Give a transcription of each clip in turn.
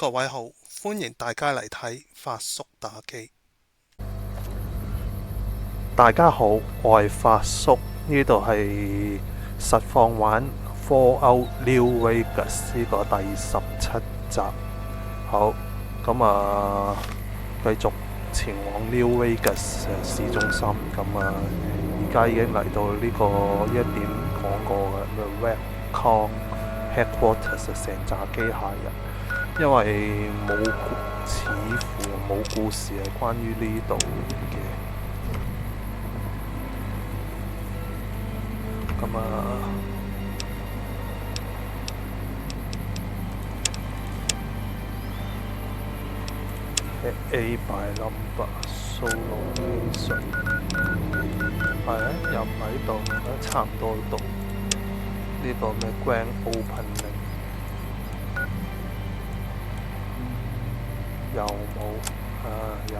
各位好，歡迎大家嚟睇發叔打機。大家好，我係發叔，呢度係實況玩 Fallout New Vegas 呢個第17集。好，咁繼續前往 New Vegas 市中心。而家已經嚟到呢個一點講過嘅 McCarran Headquarters 成紮機械人。因為似乎冇故事係關於呢度嘅，A by number solo mission 又唔喺度，差唔多到呢個咩 Grand Opening。又冇有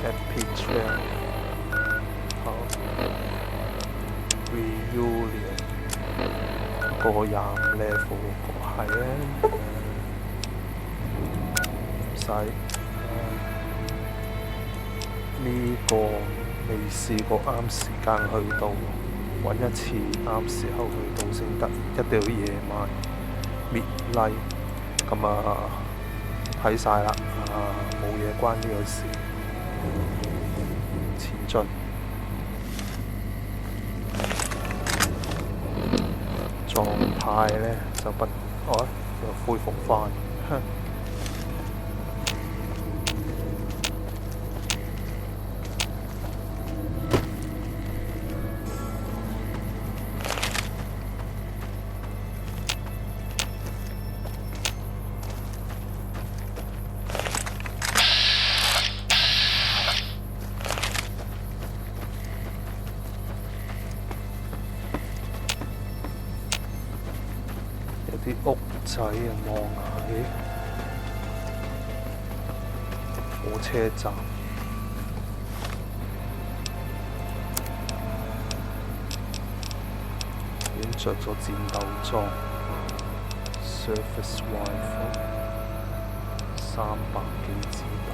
MP17 好 Reunion 過25 level 係啊，唔使呢個未試過啱時間去到，揾一次啱時候去到先得，一定要夜晚。Midnight 睇晒啦，冇嘢關呢個事，前進。狀態呢就又恢復返。啲屋仔望下，火車站，已經着咗戰鬥裝 ，Surface Rifle 300幾子彈。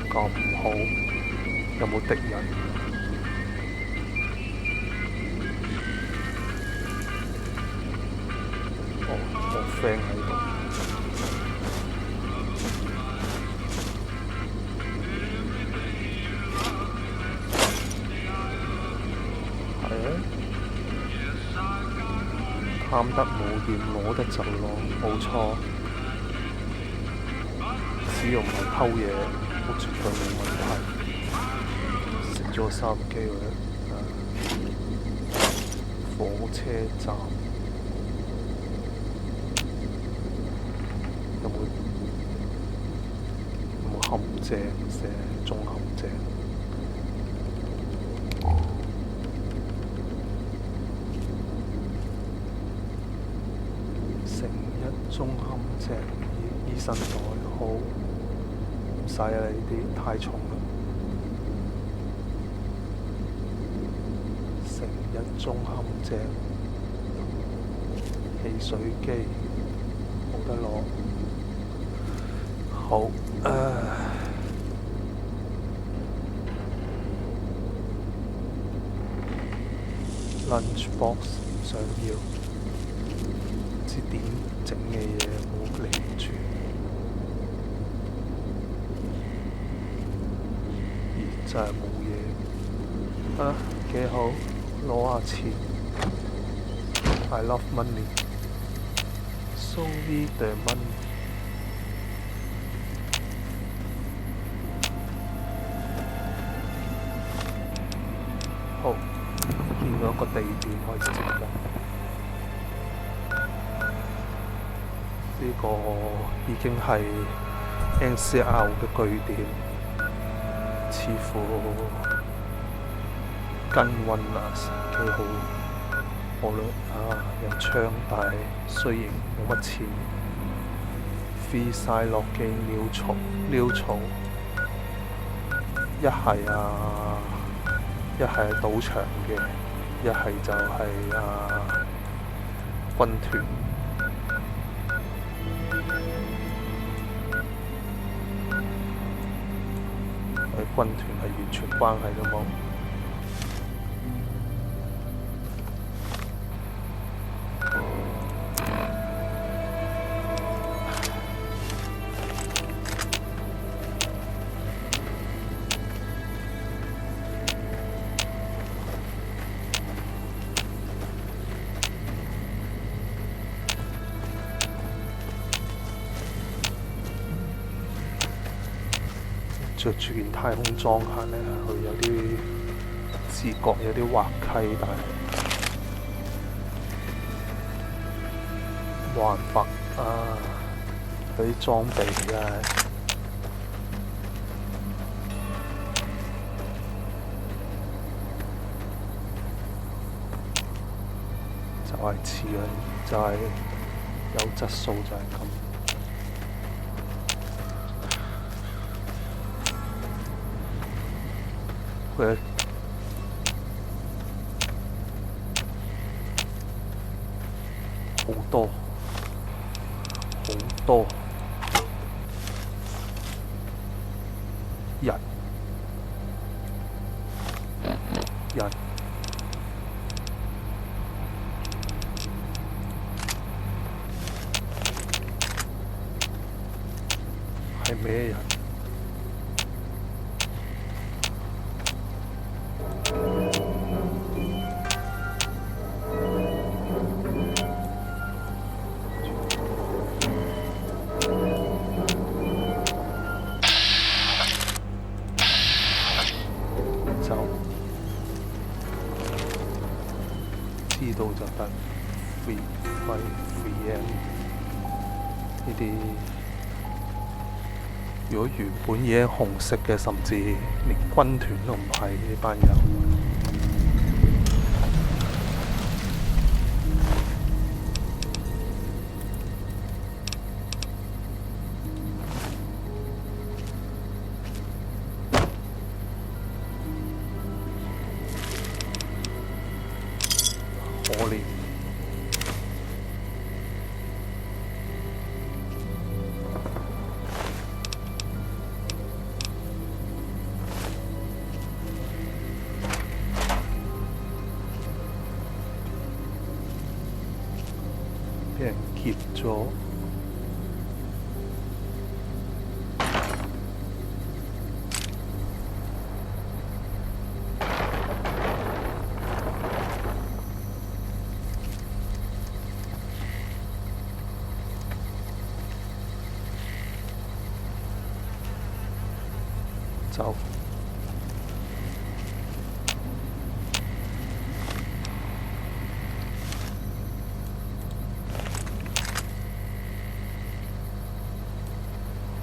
咁好，有冇敵人？我 friend 喺度。係啊，貪得無厭攞得就攞，冇錯。只要唔係偷嘢，我絕對冇問題。食咗3機會火車站有冇陷阱？中陷阱。成一中陷阱，醫生袋好。唔使啊！呢啲太重啦。成一中陷阱，汽水機冇得攞。好，lunch box 唔想要，唔知點整嘅嘢冇嚟住。真係冇嘢幾好，攞下錢。I love money, so need the money。好，見到一個地點可以接入。呢個已經係 NCR 嘅據點。似乎跟溫啊，幾好。有槍，但係雖然冇乜錢， freestyle 落機撩嘈，一係賭場嘅，一係就係軍團。軍團係完全關係都冇。着住件太空裝行嚟行去，有啲視覺有啲滑稽，但係冇辦法啊！嗰啲裝備真係就係似樣，就係有質素就係咁。佢好多人，係咩人？知道就得 free end 呢啲。如果原本已經紅色嘅，甚至連軍團都唔係呢班友。可憐，俾人劫咗。走，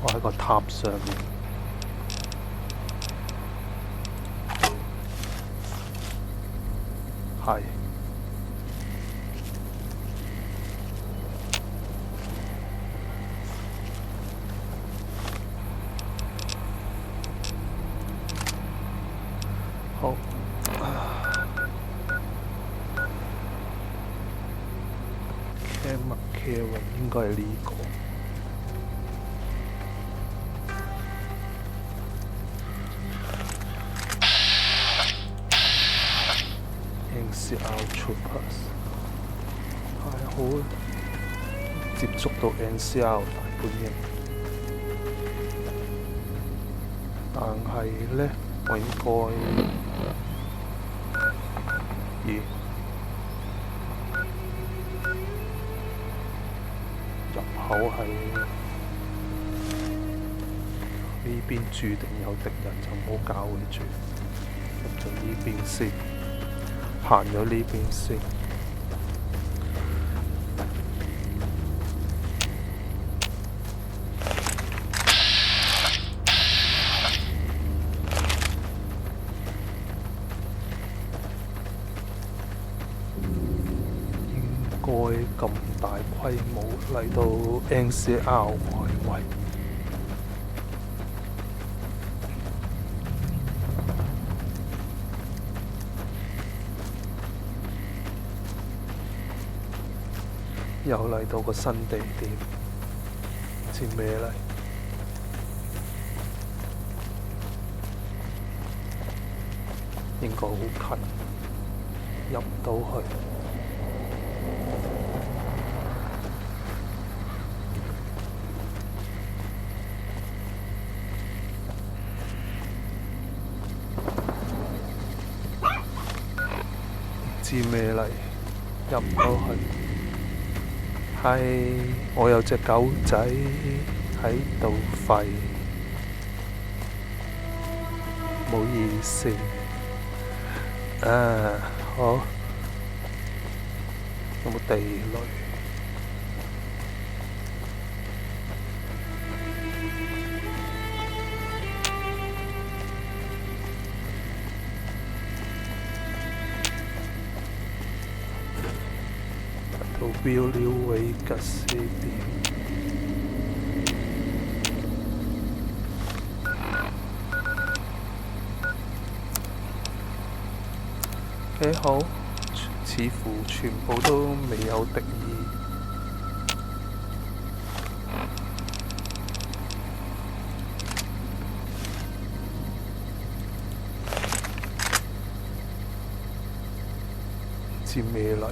我喺個塔上面，係。好，McCarran 應該係呢個。NCR Troopers 係好接觸到 NCR 大本營，但係呢，我應該。咦？入口係呢邊，注定有敵人，就唔好搞佢住。入咗呢邊先，行咗呢邊先。應該咁大規模嚟到 NCR 外圍。又嚟到個新地點，唔知咩嚟？應該好近，入唔到去。唔知咩嚟？入唔到去。係，我有隻狗仔喺度吠，冇意思。好，有冇地雷？到標了維吉斯點。幾好，似乎全部都未有敵意。唔知咩嚟？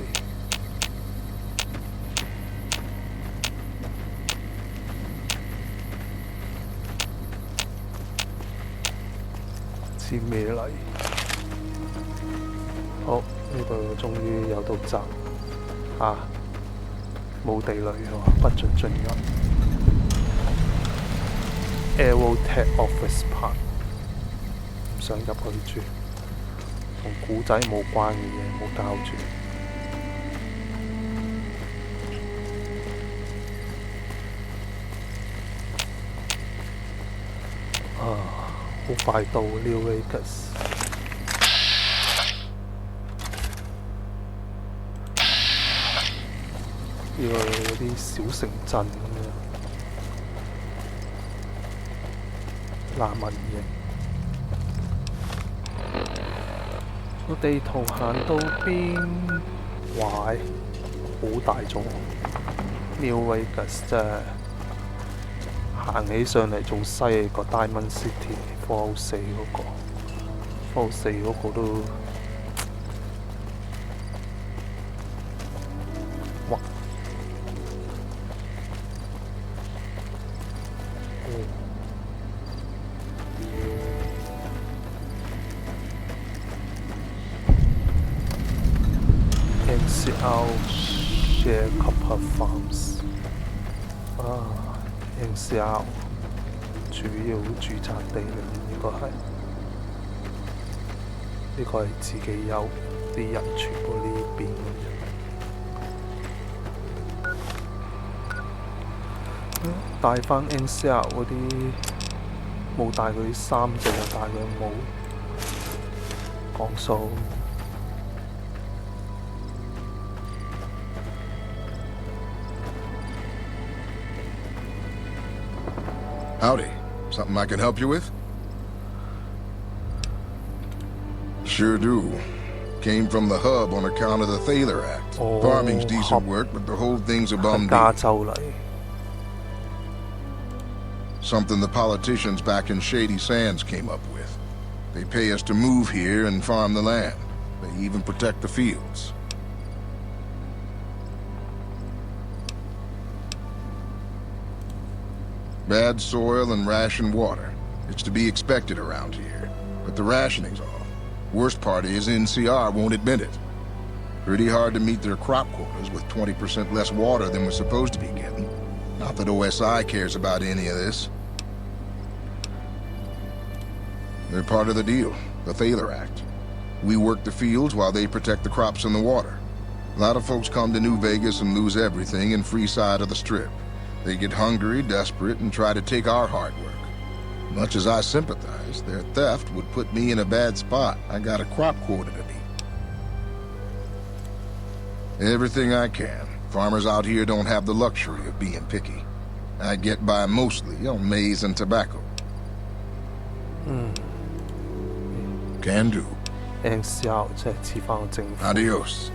唔知咩嚟？好，呢度終於有到閘冇地雷喎，不准進入。Aerotech Office Park， 唔想入去住，同古仔冇關嘅嘢冇交住。好快到 New Vegas。呢個有啲小城鎮咁樣，難民營。個地圖行到邊？壞，好大眾。New Vegas 真係行起上嚟仲犀過 Diamond City 404嗰個，404嗰個都。NCR Share Copper Farms NCR 主要註冊地嚟，應該係呢個係自己有，啲人全部呢邊嘅人。帶返 NCR 嗰啲冇帶佢啲衫，淨係帶佢帽，講數。Howdy. Something I can help you with? Sure do. Came from the hub on account of the Thaler Act. Farming's decent work, but the whole thing's a bum deal. Something the politicians back in Shady Sands came up with. They pay us to move here and farm the land. They even protect the fields. Bad soil and ration water. It's to be expected around here. But the rationing's off. Worst part is NCR won't admit it. Pretty hard to meet their crop quotas with 20% less water than we're supposed to be getting. Not that OSI cares about any of this. They're part of the deal, the Thaler Act. We work the fields while they protect the crops and the water. A lot of folks come to New Vegas and lose everything in free side of the Strip. They get hungry, desperate, and try to take our hard work. Much as I sympathize, their theft would put me in a bad spot. I got a crop quota to meet. Everything I can. Farmers out here don't have the luxury of being picky. I get by mostly on maize and tobacco. Can do. NCR 即係似翻個政府。 Adios.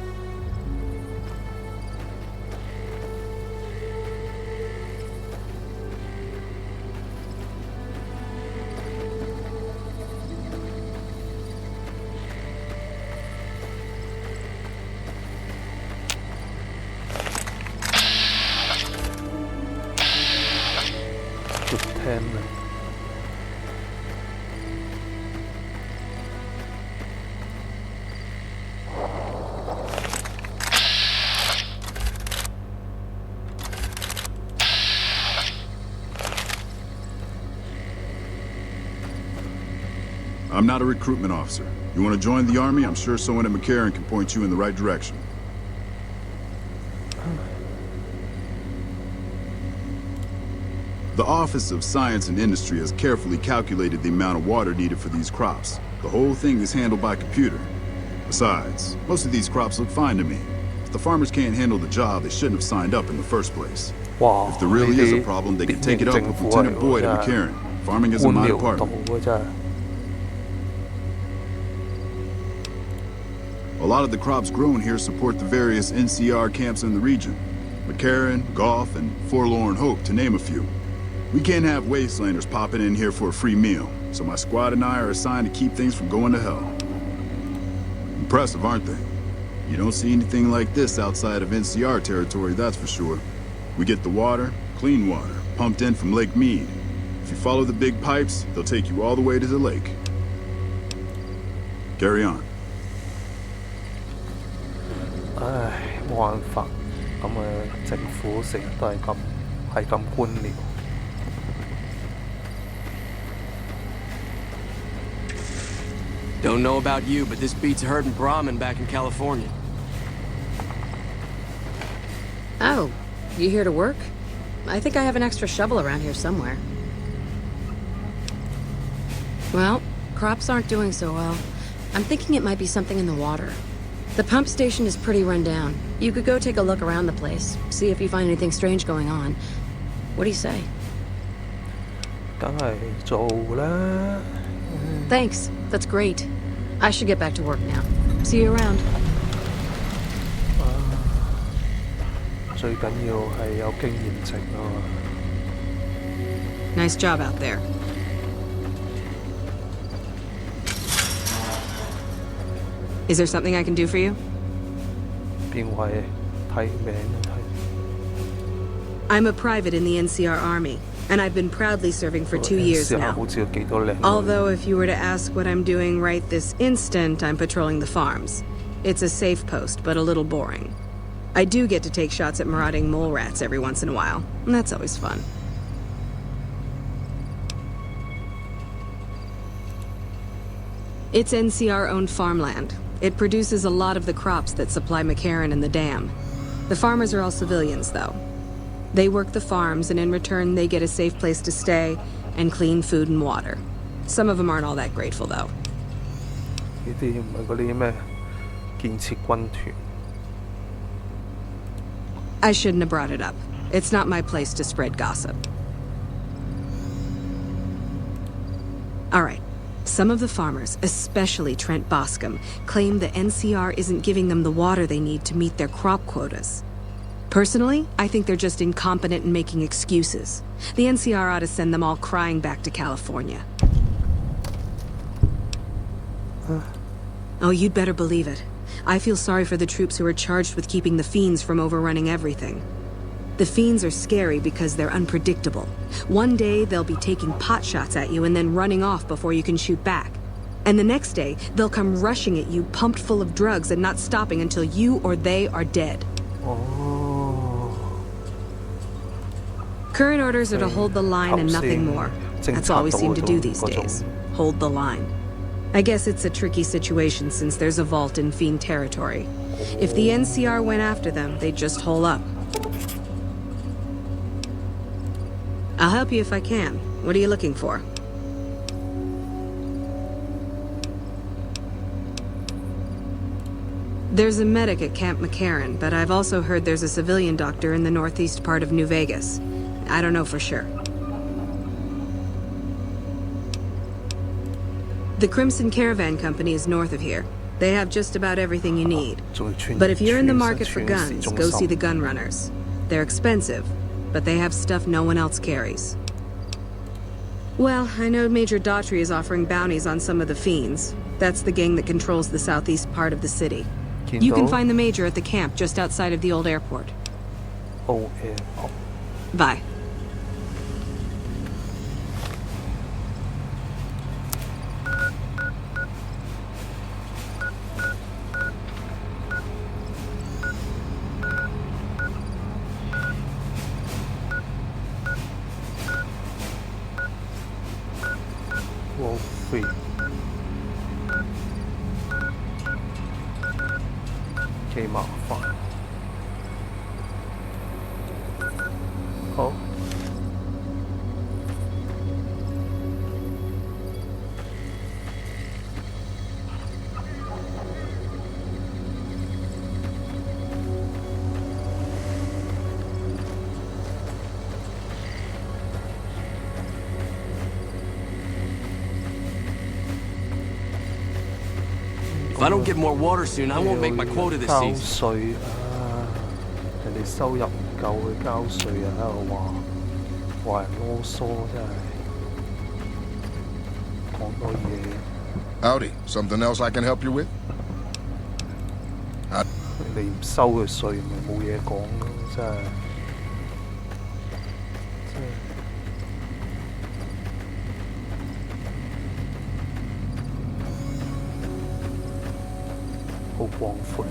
I'm not a recruitment officer. You want to join the Army? I'm sure someone at McCarran can point you in the right direction. The Office of Science and Industry has carefully calculated the amount of water needed for these crops. The whole thing is handled by computer. Besides, most of these crops look fine to me. If the farmers can't handle the job, they shouldn't have signed up in the first place. Wow, if there really is a problem, they can take it up with Lieutenant Boyd at McCarran. Farming isn't my department. A lot of the crops grown here support the various NCR camps in the region. McCarran, Goff, and Forlorn Hope, to name a few. We can't have wastelanders popping in here for a free meal, so my squad and I are assigned to keep things from going to hell. Impressive, aren't they? You don't see anything like this outside of NCR territory, that's for sure. We get the water, clean water, pumped in from Lake Mead. If you follow the big pipes, they'll take you all the way to the lake. Carry on. 唉，冇辦法，咁政府成日都係咁官僚。Don't know about you, but this beats herding Brahmin back in California. Oh, you here to work? I think I have an extra shovel around here somewhere. Well, crops aren't doing so well. I'm thinking it might be something in the water. The pump station is pretty run down. You could go take a look around the place, see if you find anything strange going on. What do you say? 梗係做啦。Thanks. That's great. I should get back to work now. See you around. 最緊要係有經驗值啊嘛。Nice job out there. Is there something I can do for you? 邊位睇名睇？ I'm a private in the NCR Army, and I've been proudly serving for 2 years now. 好似有幾多靚女。 Although if you were to ask what I'm doing right this instant, I'm patrolling the farms. It's a safe post, but a little boring. I do get to take shots at marauding mole rats every once in a while, and that's always fun. It's NCR-owned farmland. It produces a lot of the crops that supply McCarran and the dam. The farmers are all civilians, though. They work the farms, and in return, they get a safe place to stay and clean food and water. Some of them aren't all that grateful, though. 呢啲唔係嗰啲咩建設軍團。 I shouldn't have brought it up. It's not my place to spread gossip. All right. Some of the farmers, especially Trent Boscombe, claim the NCR isn't giving them the water they need to meet their crop quotas. Personally, I think they're just incompetent and making excuses. The NCR ought to send them all crying back to California. Oh, you'd better believe it. I feel sorry for the troops who are charged with keeping the fiends from overrunning everything. The fiends are scary because they're unpredictable. One day, they'll be taking pot shots at you and then running off before you can shoot back. And the next day, they'll come rushing at you pumped full of drugs and not stopping until you or they are dead. Oh. Current orders are to hold the line and nothing more. That's all we seem to do these days. Hold the line. I guess it's a tricky situation since there's a vault in fiend territory. If the NCR went after them, they'd just hole up. I'll help you if I can. What are you looking for? There's a medic at Camp McCarran, but I've also heard there's a civilian doctor in the northeast part of New Vegas. I don't know for sure. The Crimson Caravan Company is north of here. They have just about everything you need. But if you're in the market for guns, go see the gun runners. They're expensive, but they have stuff no one else carries. Well, I know Major Daughtry is offering bounties on some of the Fiends. That's the gang that controls the southeast part of the city. You can find the Major at the camp just outside of the old airport. Oh, airport. Bye. Wolfie 幾麻煩。好。If I don't get more water soon, I won't make my quota this 交 season. 稅啊！人哋收入唔夠去交稅啊！喺度話人囉嗦，真係講多嘢。 Howdy. Something else I can help you with? 你唔收佢稅，咪冇嘢講咯，真係。好廣闊。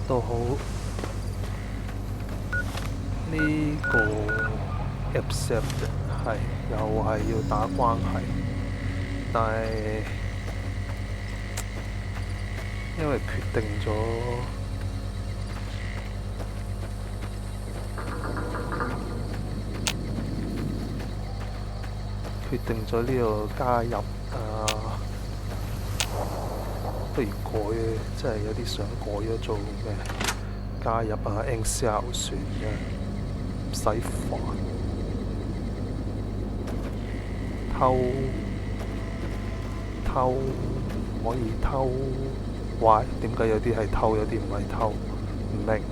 都好。呢個 accept 係又係要打關係，但係因為決定咗。決定咗呢個加入不如改嘅，真係有啲想改咗做咩？加入NCR 算嘅，唔使煩。偷唔可以偷，喂，點解有啲係偷，有啲唔係偷？唔明。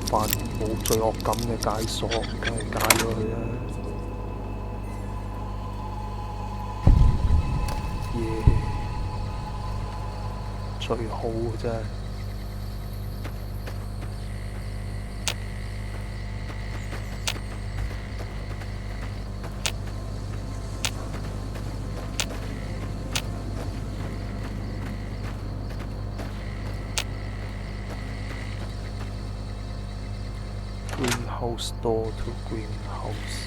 犯冇罪惡感嘅解鎖，梗係解咗佢啦。耶！最好嘅真係。Greenhouse door to greenhouse。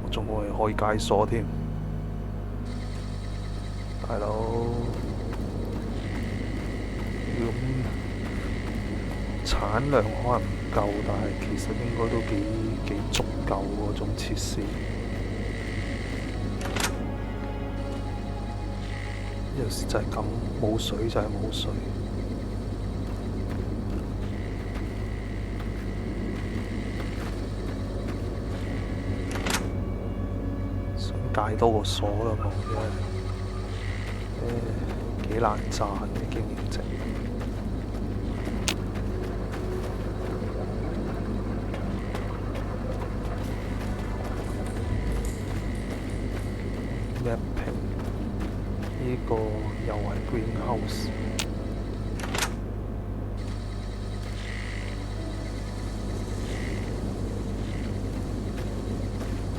我仲可以解鎖添，大佬。咁產量可能唔夠，但係其實應該都幾足夠嗰種設施。有時就係咁，冇水就係冇水。想戒多個鎖啦，冇啫。幾難賺嘅經驗值。Mapping。呢個又係 greenhouse，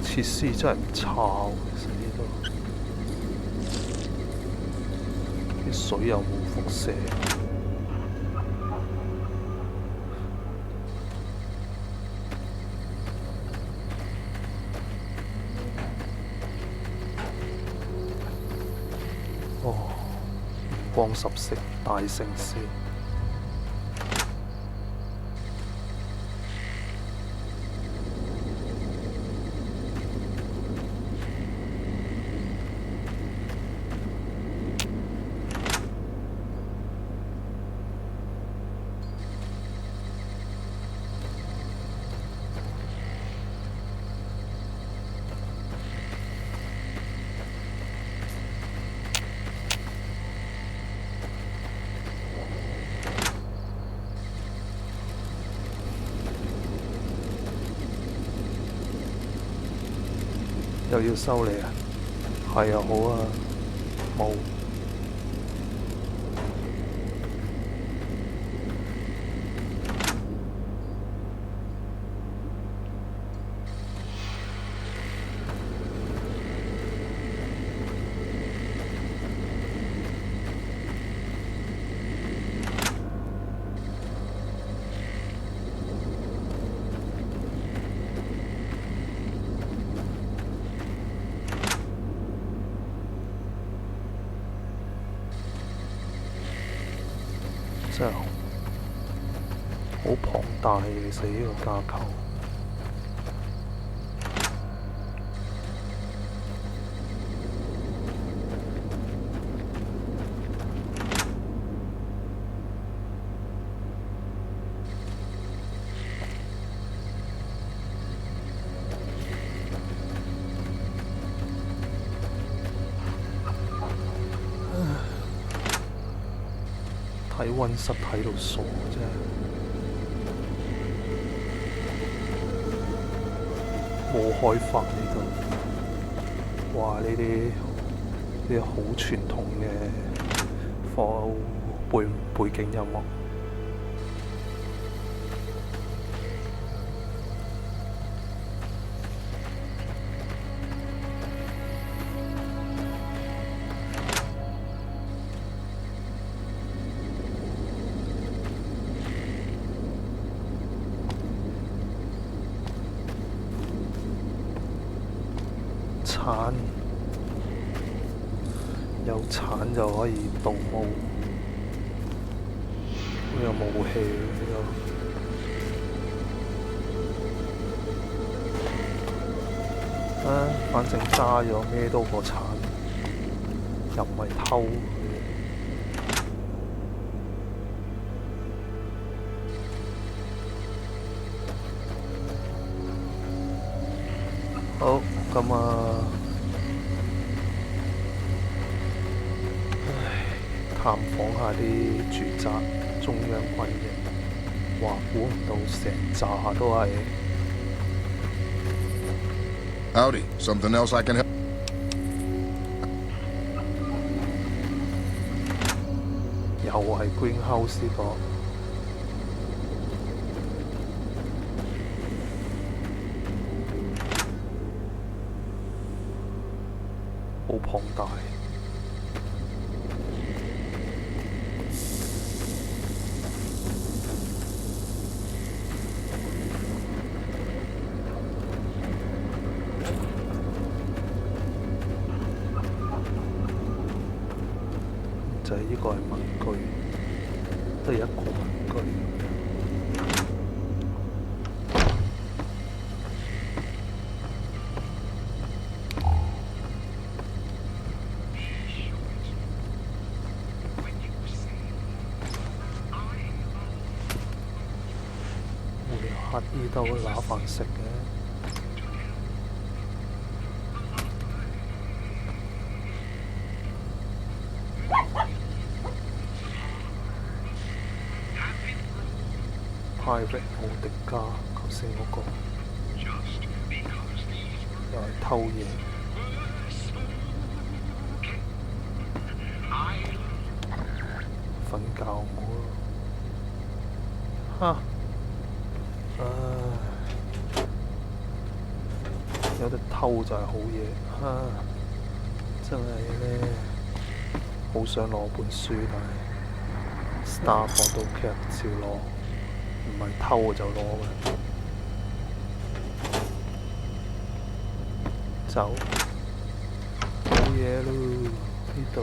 設施真係唔差喎，其實呢度啲水又冇輻射。哦，五光十色大城市。又要收你啊？係啊，好啊，冇。真係好龐大嘅，其實呢個架構。睇溫室睇到傻啫，冇開發呢度。哇！呢啲好傳統嘅背景音樂。鏟，有鏟就可以盜墓，有武器呢個。反正揸咗咩都過鏟，又唔係偷。好，咁啊，探訪下啲住宅，中央軍營。哇，估唔到成扎都係。Howdy, something else I can help? 又係 greenhouse 呢個。好龐大，就係呢個係民居，得一個民居。乞兒都拿飯食嘅。Private 奧迪加，頭先嗰個又係偷嘢。瞓覺冇咯。哈！有得偷就係好嘢，真係呢，好想攞本書，但係 Star 放到劇照攞，唔係偷就攞嘅。走，冇嘢咯，呢度。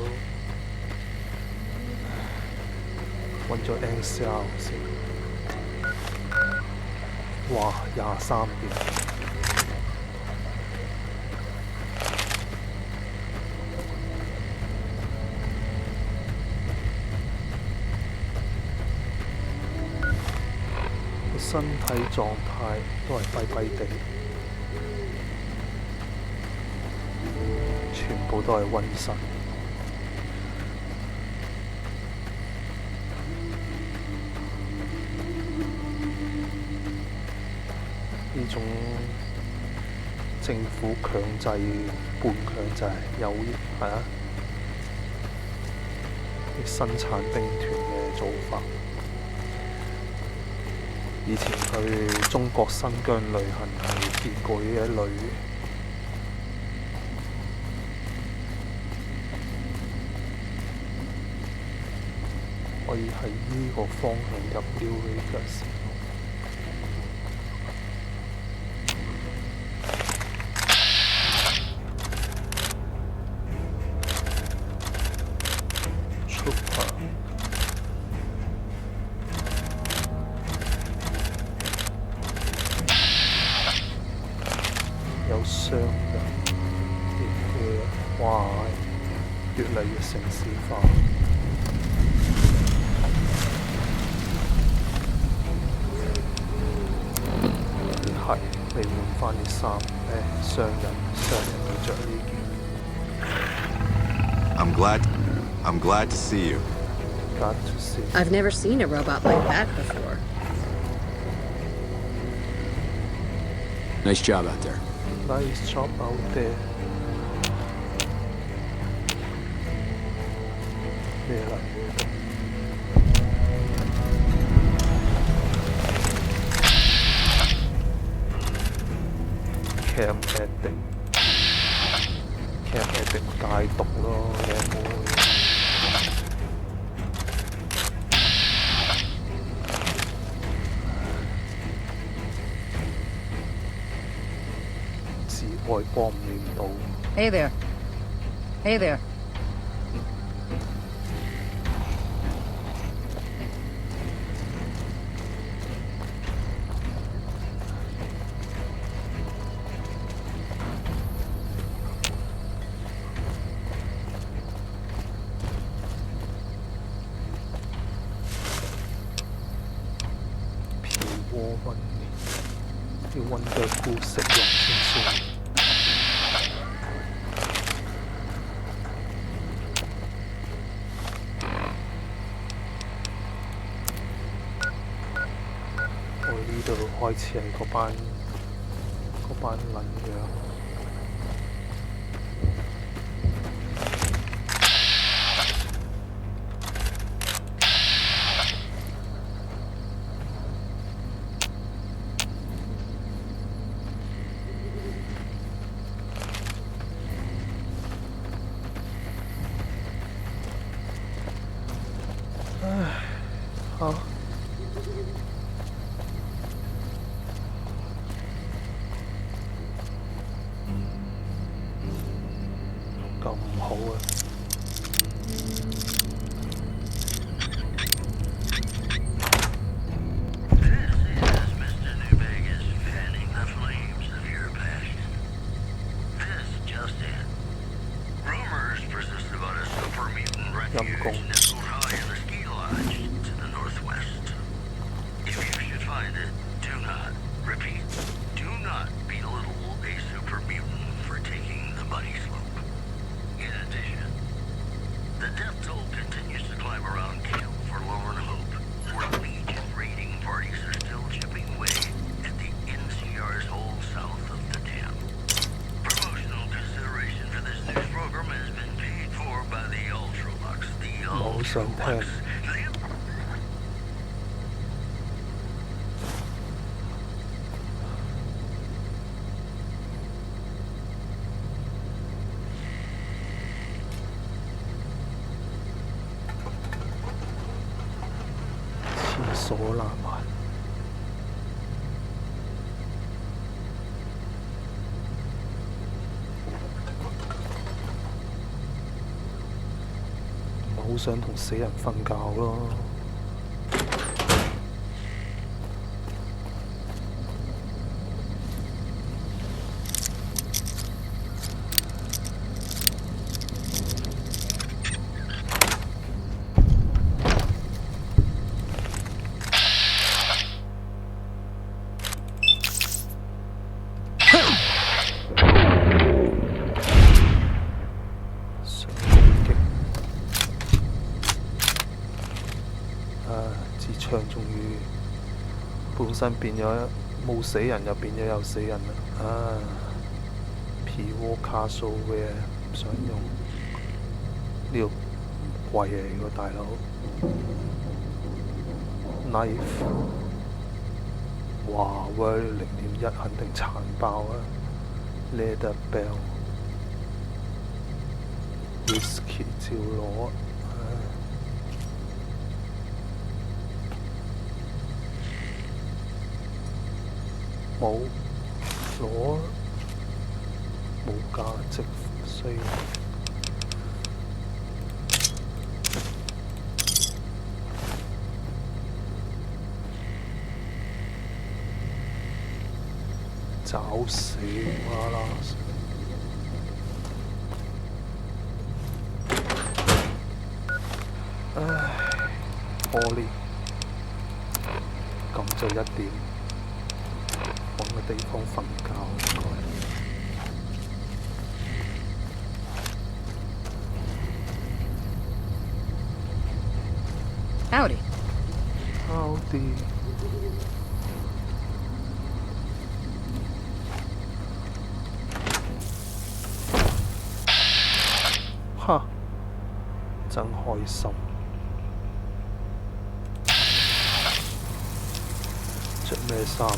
揾咗 NCR 先。哇，23點。身體狀態都係跛跛地，全部都係瘟神。呢種政府強制、半強制有係啊，啲生產兵團嘅做法。以前去中國新疆旅行係見過呢一類，可以喺呢個方向入 New Vegas。商人哇，越嚟越城市化。係，你換返啲衫，商人要着呢件。I'm glad to see you. Glad to see you. I've never seen a robot like that before. Nice job out there. Nice job out there. 咩嚟？Cam Addict 戒毒咯，靚妹。外幫唔亂到。Hey there. Hey there.皮窩溫麵，要溫腳菇食用先算。呢度開始係嗰班撚樣。唉，好。咁唔好啊！陰公。冇想聽。廁所難埋。好想同死人瞓覺咯〜場終於本身變咗冇死人，又變咗有死人啦。啊 P.O. Castleware 唔想用呢個貴嚟個大佬 knife， 哇喂0.1肯定殘爆啊 ！Leather belt whisky 照攞，冇攞冇價值，需要。找死我啦！唉，可憐，咁就1點，揾個地方瞓覺應該。Howdy. Howdy. 哈，真開心！着咩衫好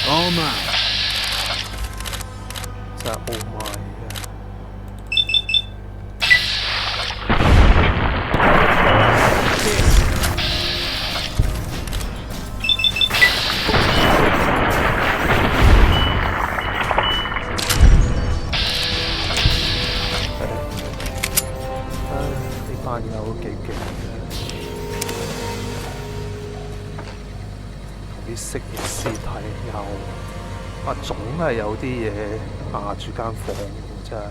？All mine. 真係 Oh my 嘅。呢班友幾勁嘅，同啲蜥蜴屍體又總係有啲嘢壓住間房喎，真係。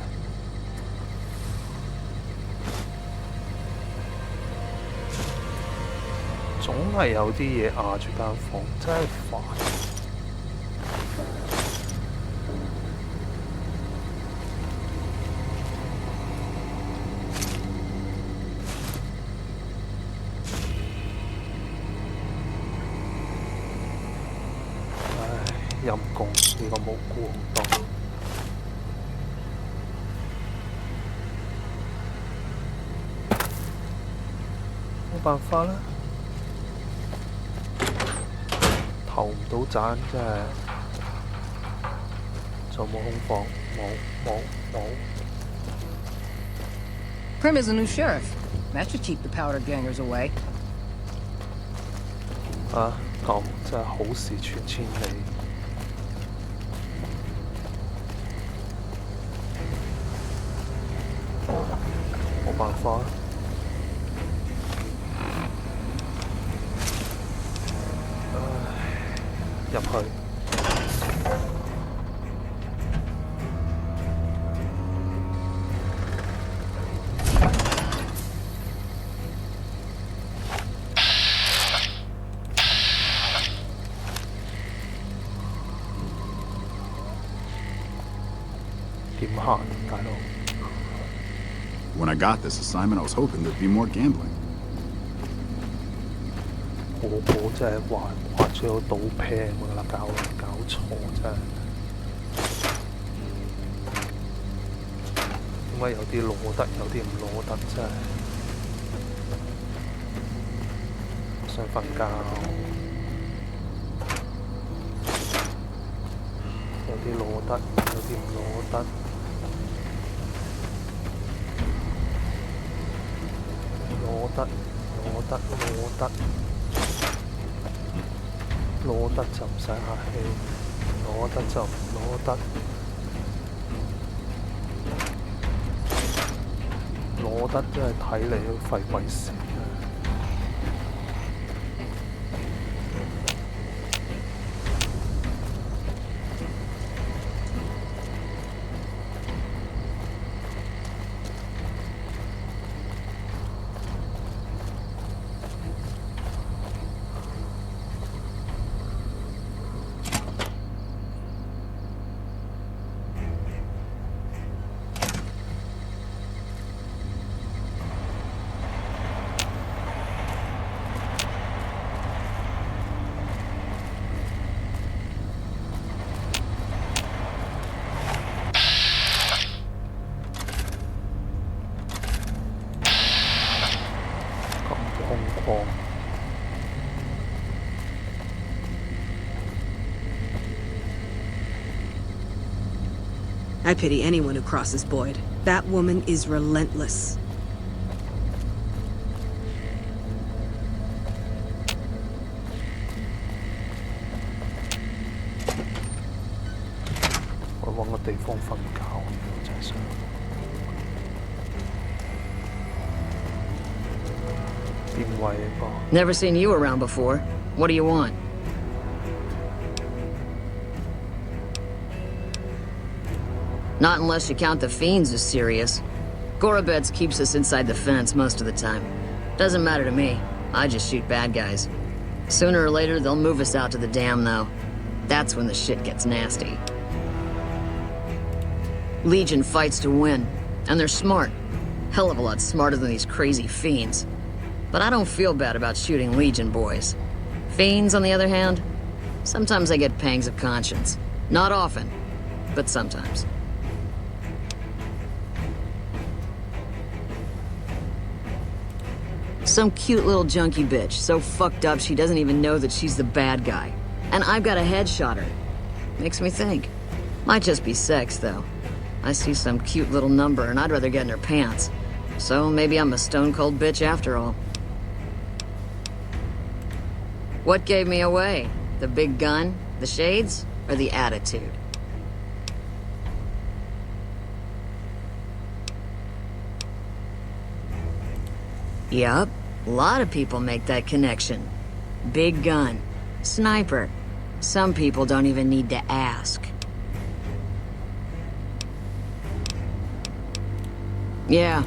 總係有啲嘢壓住間房，真係煩。陰公呢個無辜好多，冇辦法啦，投唔到盞真係，就冇空房，冇。Prim is a new sheriff. That should keep the powder gangers away. 啊，咁真係好事傳千里。冇辦法，入去。點行，大佬？ When I got this assignment, I was hoping there'd be more gambling. 我真係畫咗個賭拼㗎啦，搞錯真係。點解有啲攞得，有啲唔攞得真係？我想瞓覺，有啲攞得，有啲唔攞得。攞得就唔使客氣，攞得就唔攞得，攞得真係睇你都費鬼事啊！ I pity anyone who crosses Boyd. That woman is relentless. Never seen you around before. What do you want? Not unless you count the fiends as serious. Gorobets keeps us inside the fence most of the time. Doesn't matter to me. I just shoot bad guys. Sooner or later, they'll move us out to the dam, though. That's when the shit gets nasty. Legion fights to win, and they're smart. Hell of a lot smarter than these crazy fiends. But I don't feel bad about shooting Legion boys. Fiends, on the other hand, sometimes I get pangs of conscience. Not often, but sometimes. Some cute little junkie bitch, so fucked up she doesn't even know that she's the bad guy. And I've got a headshot her. Makes me think. Might just be sex, though. I see some cute little number and I'd rather get in her pants. So maybe I'm a stone-cold bitch after all. What gave me away? The big gun, the shades, or the attitude? Yup, a lot of people make that connection. Big gun, sniper. Some people don't even need to ask. Yeah.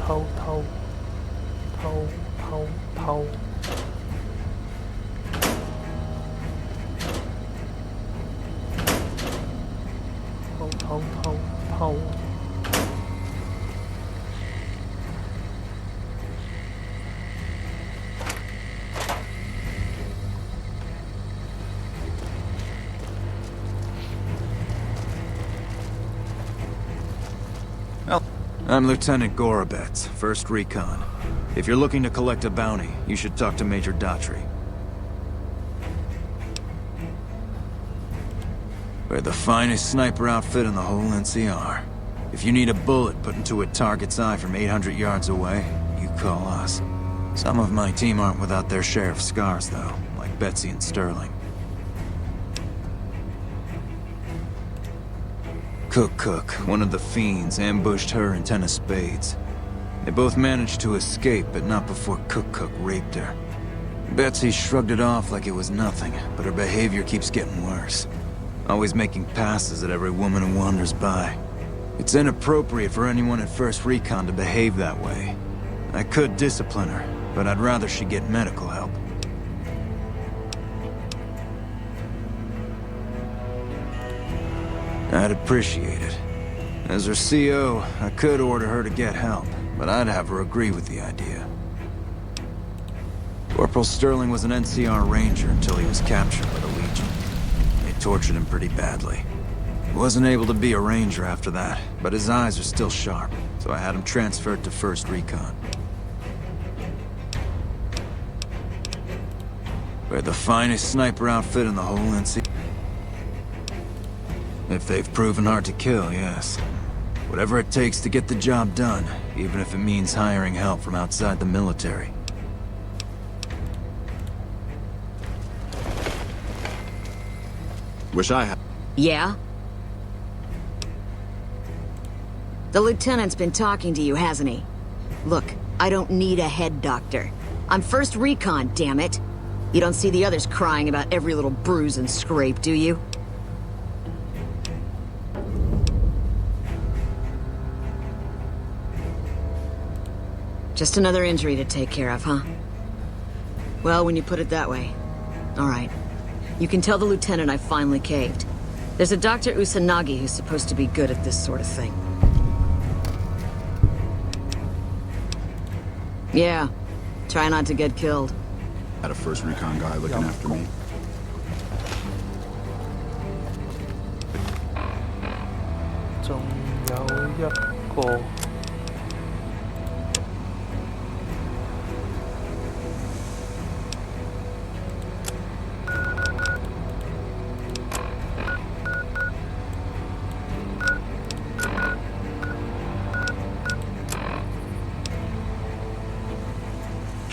Thâu. 偷。 I'm Lieutenant Gorobets, 1st Recon. If you're looking to collect a bounty, you should talk to Major Daughtry. We're the finest sniper outfit in the whole NCR. If you need a bullet put into a target's eye from 800 yards away, you call us. Some of my team aren't without their share of scars, though, like Betsy and Sterling. Cook, one of the fiends, ambushed her and 10 of spades. They both managed to escape, but not before Cook raped her. Betsy shrugged it off like it was nothing, but her behavior keeps getting worse. Always making passes at every woman who wanders by. It's inappropriate for anyone at 1st Recon to behave that way. I could discipline her, but I'd rather she get medical help. I'd appreciate it. As her CO, I could order her to get help, but I'd have her agree with the idea. Corporal Sterling was an NCR ranger until he was captured by the Legion. They tortured him pretty badly. He wasn't able to be a ranger after that, but his eyes are still sharp, so I had him transferred to 1st Recon. We're the finest sniper outfit in the whole NCR. If they've proven hard to kill, yes. Whatever it takes to get the job done, even if it means hiring help from outside the military. Wish I had. Yeah? The lieutenant's been talking to you, hasn't he? Look, I don't need a head doctor. I'm 1st Recon, damn it. You don't see the others crying about every little bruise and scrape, do you? Just another injury to take care of, huh? Well, when you put it that way. All right. You can tell the lieutenant I finally caved. There's a Dr. Usanagi who's supposed to be good at this sort of thing. Yeah. Try not to get killed. Had a 1st Recon guy looking after me.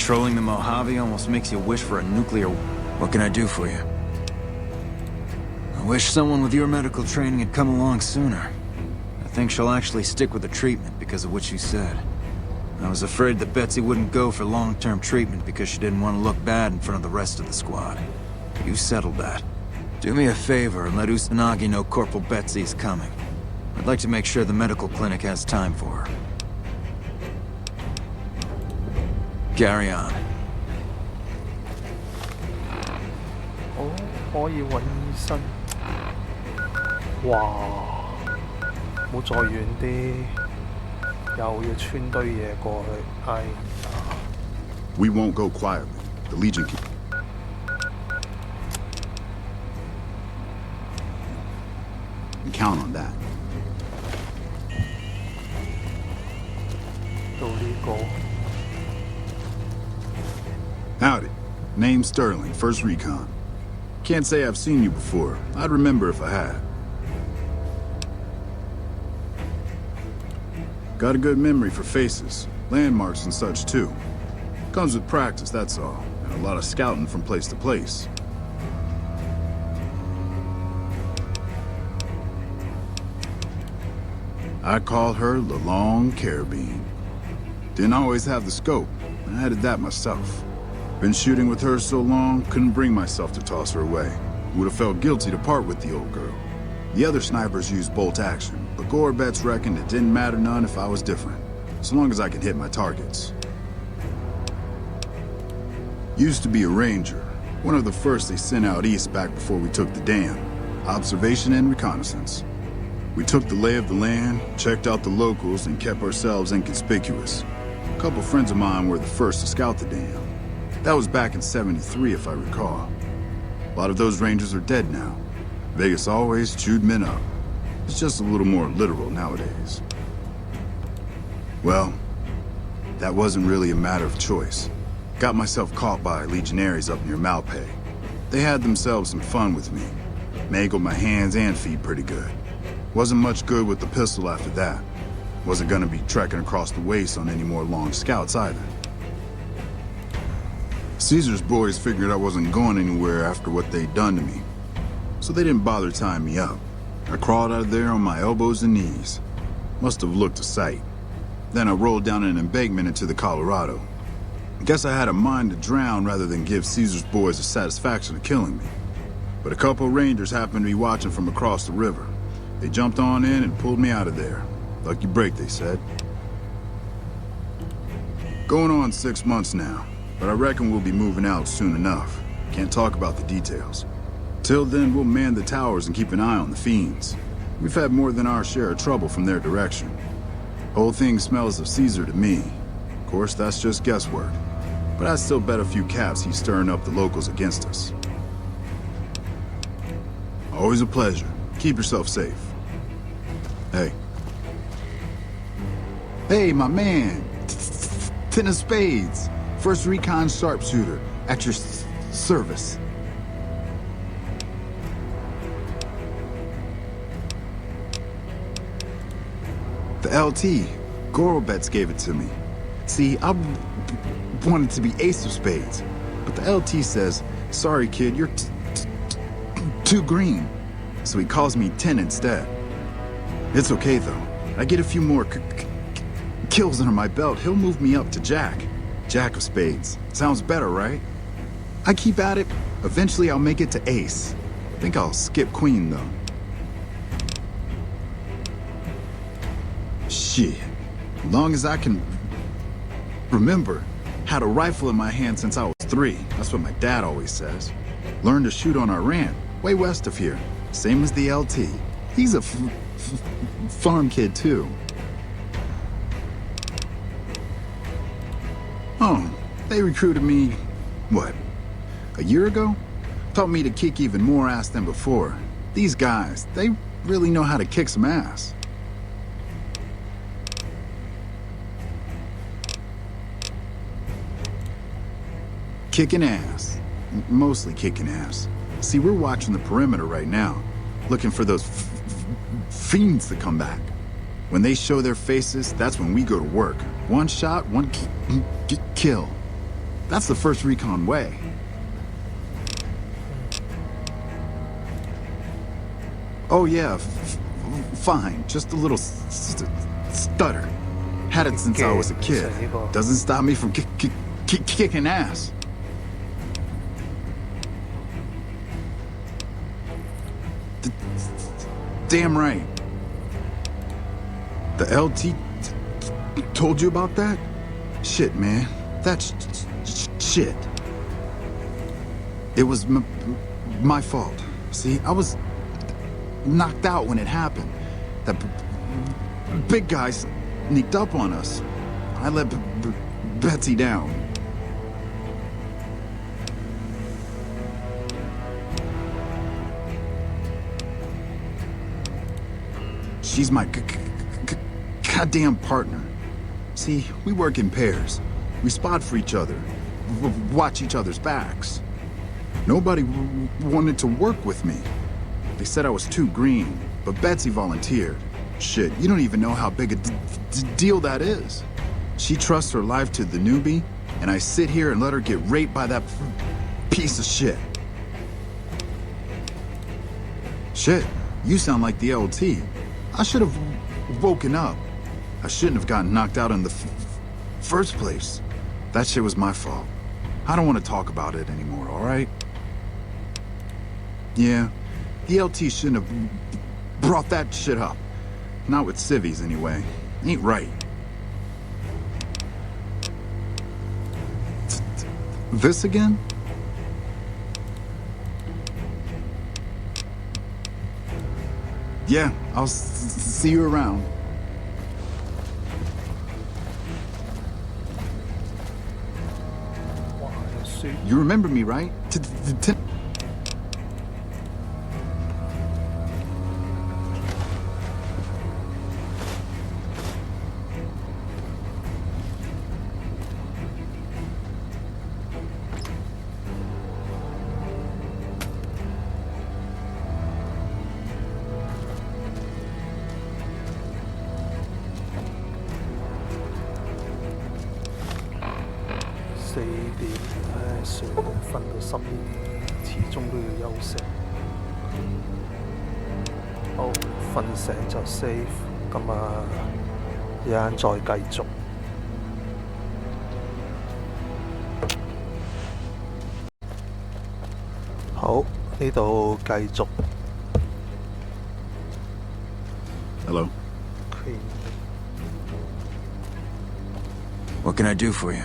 Controlling the Mojave almost makes you wish for a nuclear... What can I do for you? I wish someone with your medical training had come along sooner. I think she'll actually stick with the treatment because of what you said. I was afraid that Betsy wouldn't go for long-term treatment because she didn't want to look bad in front of the rest of the squad. You settled that. Do me a favor and let Usanagi know Corporal Betsy is coming. I'd like to make sure the medical clinic has time for her. Carry on. 好，可以揾醫生。哇！冇再遠啲，又要穿堆嘢過去，哎呀！ We won't go quietly. The Legion can... count on that. 到呢個。 Howdy. Name's Sterling, First Recon. Can't say I've seen you before. I'd remember if I had. Got a good memory for faces, landmarks and such too. Comes with practice, that's all, and a lot of scouting from place to place. I call her the Long Carabine. Didn't always have the scope. I added that myself. Been shooting with her so long, couldn't bring myself to toss her away. Would have felt guilty to part with the old girl. The other snipers used bolt action, but Gorbets reckoned it didn't matter none if I was different, so long as I could hit my targets. Used to be a ranger, one of the first they sent out east back before we took the dam. Observation and reconnaissance. We took the lay of the land, checked out the locals, and kept ourselves inconspicuous. A couple friends of mine were the first to scout the dam. That was back in '73, if I recall. A lot of those rangers are dead now. Vegas always chewed men up. It's just a little more literal nowadays. Well, that wasn't really a matter of choice. Got myself caught by legionaries up near Malpay. They had themselves some fun with me. Mangled my hands and feet pretty good. Wasn't much good with the pistol after that. Wasn't gonna be trekking across the waste on any more long scouts either. Caesar's boys figured I wasn't going anywhere after what they'd done to me, so they didn't bother tying me up. I crawled out of there on my elbows and knees. Must have looked a sight. Then I rolled down an embankment into the Colorado. Guess I had a mind to drown rather than give Caesar's boys the satisfaction of killing me. But a couple of rangers happened to be watching from across the river. They jumped on in and pulled me out of there. Lucky break, they said. Going on 6 months now, but I reckon we'll be moving out soon enough. Can't talk about the details. Till then, we'll man the towers and keep an eye on the fiends. We've had more than our share of trouble from their direction. Whole thing smells of Caesar to me. Of course, that's just guesswork. But I still bet a few caps he's stirring up the locals against us. Always a pleasure. Keep yourself safe. Hey. Hey, my man. Ten of spades. First Recon sharpshooter. At your service. The LT. Gorobets gave it to me. See, I wanted to be ace of spades. But the LT says, sorry kid, you're too green. So he calls me 10 instead. It's okay though. I get a few more kills under my belt, he'll move me up to Jack. Jack of spades. Sounds better, right? I keep at it. Eventually I'll make it to ace. Think I'll skip queen though. Shit. As long as I can remember. Had a rifle in my hand since I was 3. That's what my dad always says. Learned to shoot on our ranch, way west of here. Same as the LT. He's a farm kid too. Oh, they recruited me, what, a year ago? Taught me to kick even more ass than before. These guys, they really know how to kick some ass. Kicking ass. Mostly kicking ass. See, we're watching the perimeter right now, looking for those fiends to come back. When they show their faces, that's when we go to work. One shot, one kill. That's the first recon way. Oh yeah, fine. Just a little stutter. Had it since I was a kid. Doesn't stop me from kicking ass. Damn right. The LT told you about that? Shit, man. That's shit. It was my fault. See, I was knocked out when it happened. That big guy sneaked up on us. I let Betsy down. She's my goddamn partner. See, we work in pairs. We spot for each other, watch each other's backs. Nobody wanted to work with me. They said I was too green, but Betsy volunteered. Shit, you don't even know how big a deal that is. She trusts her life to the newbie, and I sit here and let her get raped by that piece of shit. Shit, you sound like the LT. I should have woken up. I shouldn't have gotten knocked out in the first place. That shit was my fault. I don't want to talk about it anymore, alright? Yeah, the LT shouldn't have brought that shit up. Not with civvies, anyway. Ain't right. This again? Yeah, I'll see you around. You remember me, right?4點，唉，算啦，瞓到10點，始終都要休息。好，瞓醒就 save，咁啊，一陣再繼續。好，呢度繼續。Hello. What can I do for you?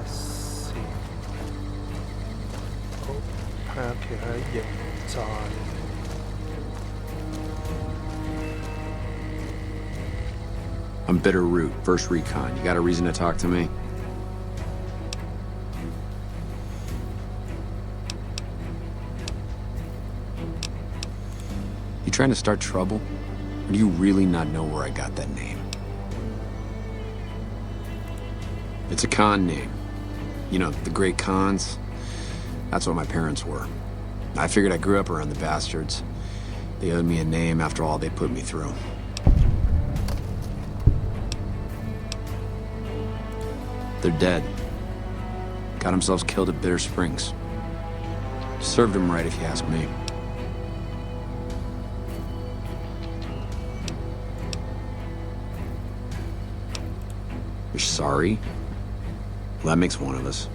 S 好，睇下其他營站。I'm Bitter Root, First Recon. You got a reason to talk to me? You trying to start trouble? Or do you really not know where I got that name? It's a con name. You know, the great cons. That's what my parents were. I figured I grew up around the bastards. They owed me a name after all they put me through. They're dead. Got themselves killed at Bitter Springs. Served them right, if you ask me. You're sorry? Well, that makes one of us.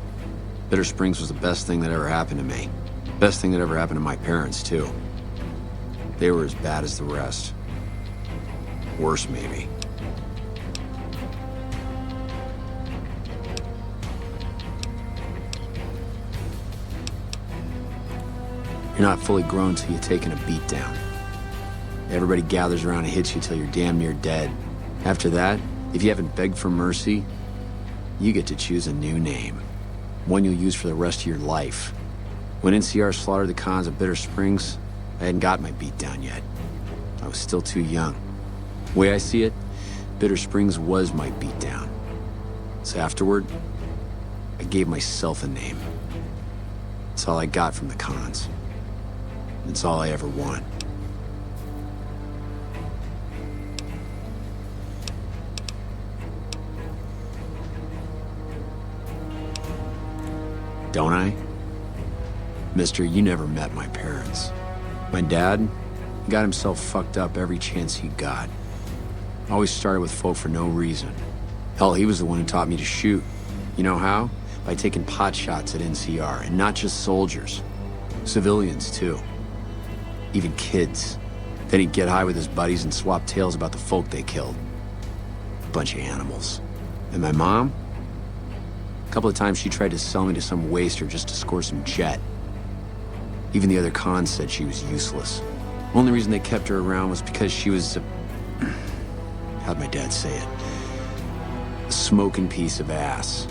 Bitter Springs was the best thing that ever happened to me. Best thing that ever happened to my parents, too. They were as bad as the rest. Worse, maybe. You're not fully grown till you've taken a beat down. Everybody gathers around and hits you till you're damn near dead. After that, if you haven't begged for mercy, you get to choose a new name. One you'll use for the rest of your life. When NCR slaughtered the cons of Bitter Springs, I hadn't got my beat down yet. I was still too young. The way I see it, Bitter Springs was my beat down. So afterward, I gave myself a name. That's all I got from the cons. It's all I ever want. Don't I? Mister, you never met my parents. My dad got himself fucked up every chance he got. Always started with folk for no reason. Hell, he was the one who taught me to shoot. You know how? By taking pot shots at NCR, and not just soldiers. Civilians, too. Even kids. Then he'd get high with his buddies and swap tales about the folk they killed. Bunch of animals. And my mom? A couple of times she tried to sell me to some waster just to score some jet. Even the other cons said she was useless. Only reason they kept her around was because she was how'd my dad say it? A smoking piece of ass.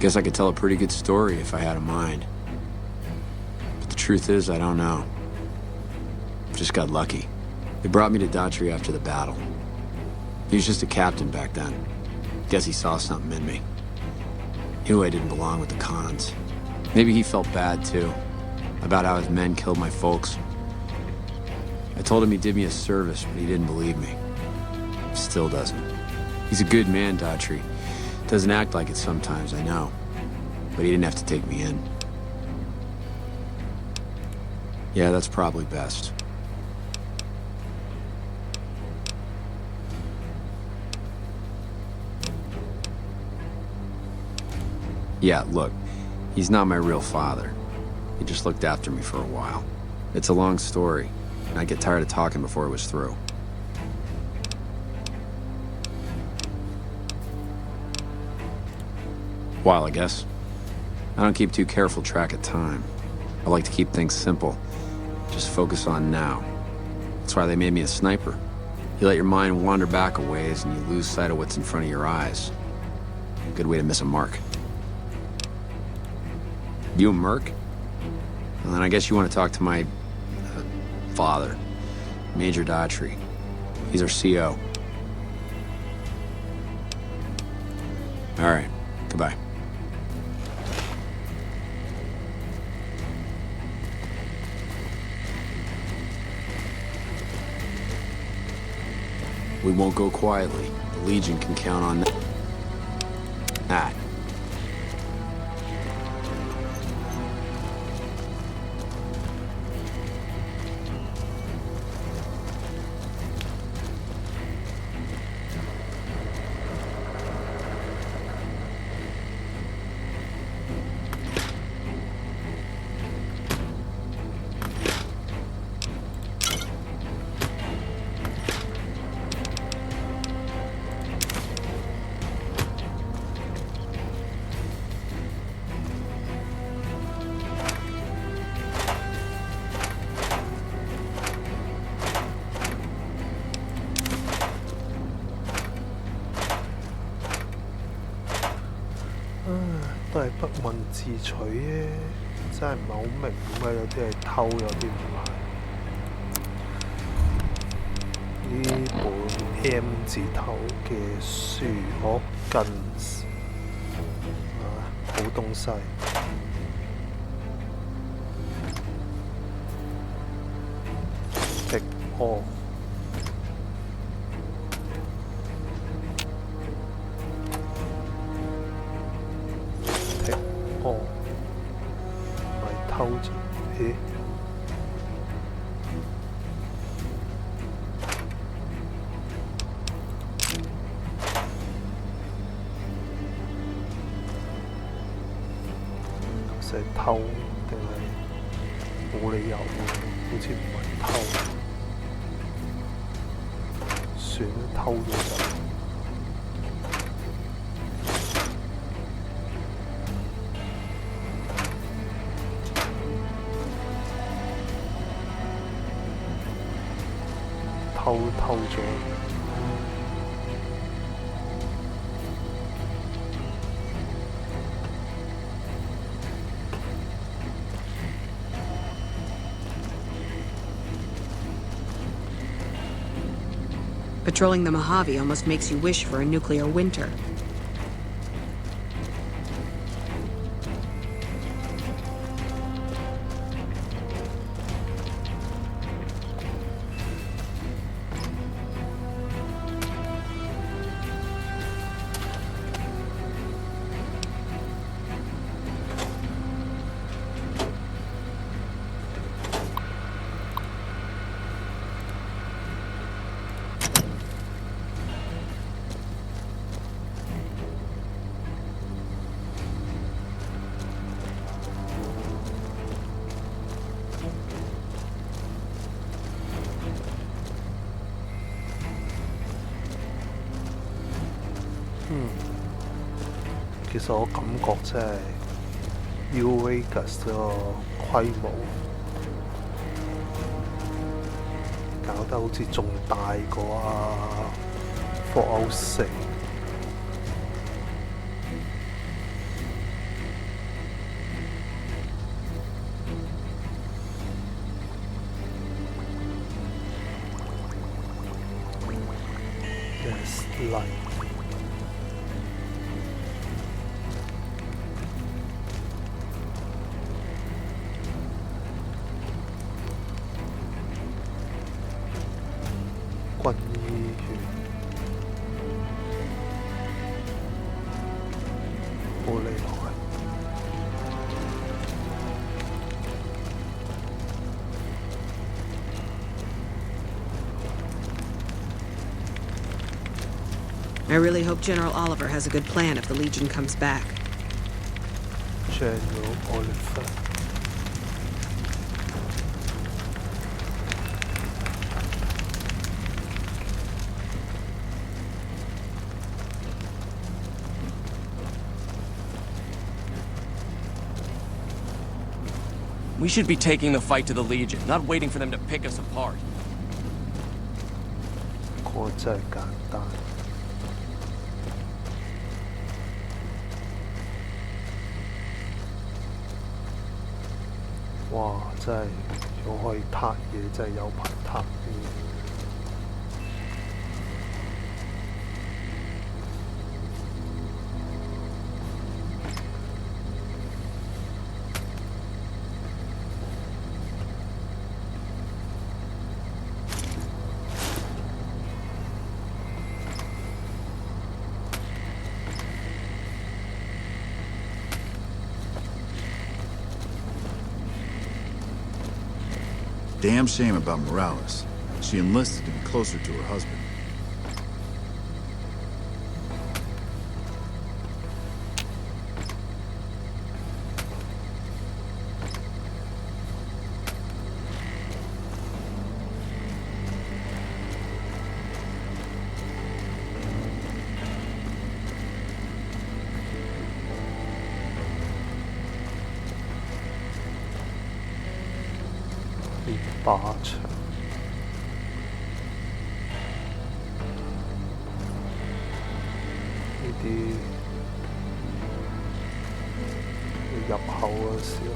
Guess I could tell a pretty good story if I had a mind. But the truth is, I don't know. Just got lucky. They brought me to Daughtry after the battle. He was just a captain back then. Guess he saw something in me. Knew I didn't belong with the cons. Maybe he felt bad, too, about how his men killed my folks. I told him he did me a service, but he didn't believe me. Still doesn't. He's a good man, Daughtry. Doesn't act like it sometimes, I know. But he didn't have to take me in. Yeah, that's probably best. Yeah, look, he's not my real father. He just looked after me for a while. It's a long story, and I'd get tired of talking before it was through. While, I guess. I don't keep too careful track of time. I like to keep things simple. Just focus on now. That's why they made me a sniper. You let your mind wander back a ways and you lose sight of what's in front of your eyes. Good way to miss a mark. You a merc? Well, then I guess you want to talk to my father, Major Daughtry. He's our CO. All right, goodbye. We won't go quietly. The Legion can count on that. 都係不問自取啫，真係唔係好明點解有啲係偷，有啲唔係。呢本 M 字頭嘅書，guns 好東西。Take off。偷咗，咦？咁係偷定係冇理由喎？好似唔係偷，算啦，偷咗就。偷咗。Patrolling the Mojave almost makes you wish for a nuclear winter. 其實我感覺即係 New Vegas 個規模搞得好似仲大過404。Yes, light.軍醫院，冇理落去。I really hope General Oliver has a good plan if the Legion comes back. General Oliver。We should be taking the fight to the Legion, not waiting for them to pick us apart. 嗰個真係簡單。哇！真係如果可以撻嘢，真係有排撻嘅。Damn shame about Morales. She enlisted to be closer to her husband.靶場呢啲要入口嗰時候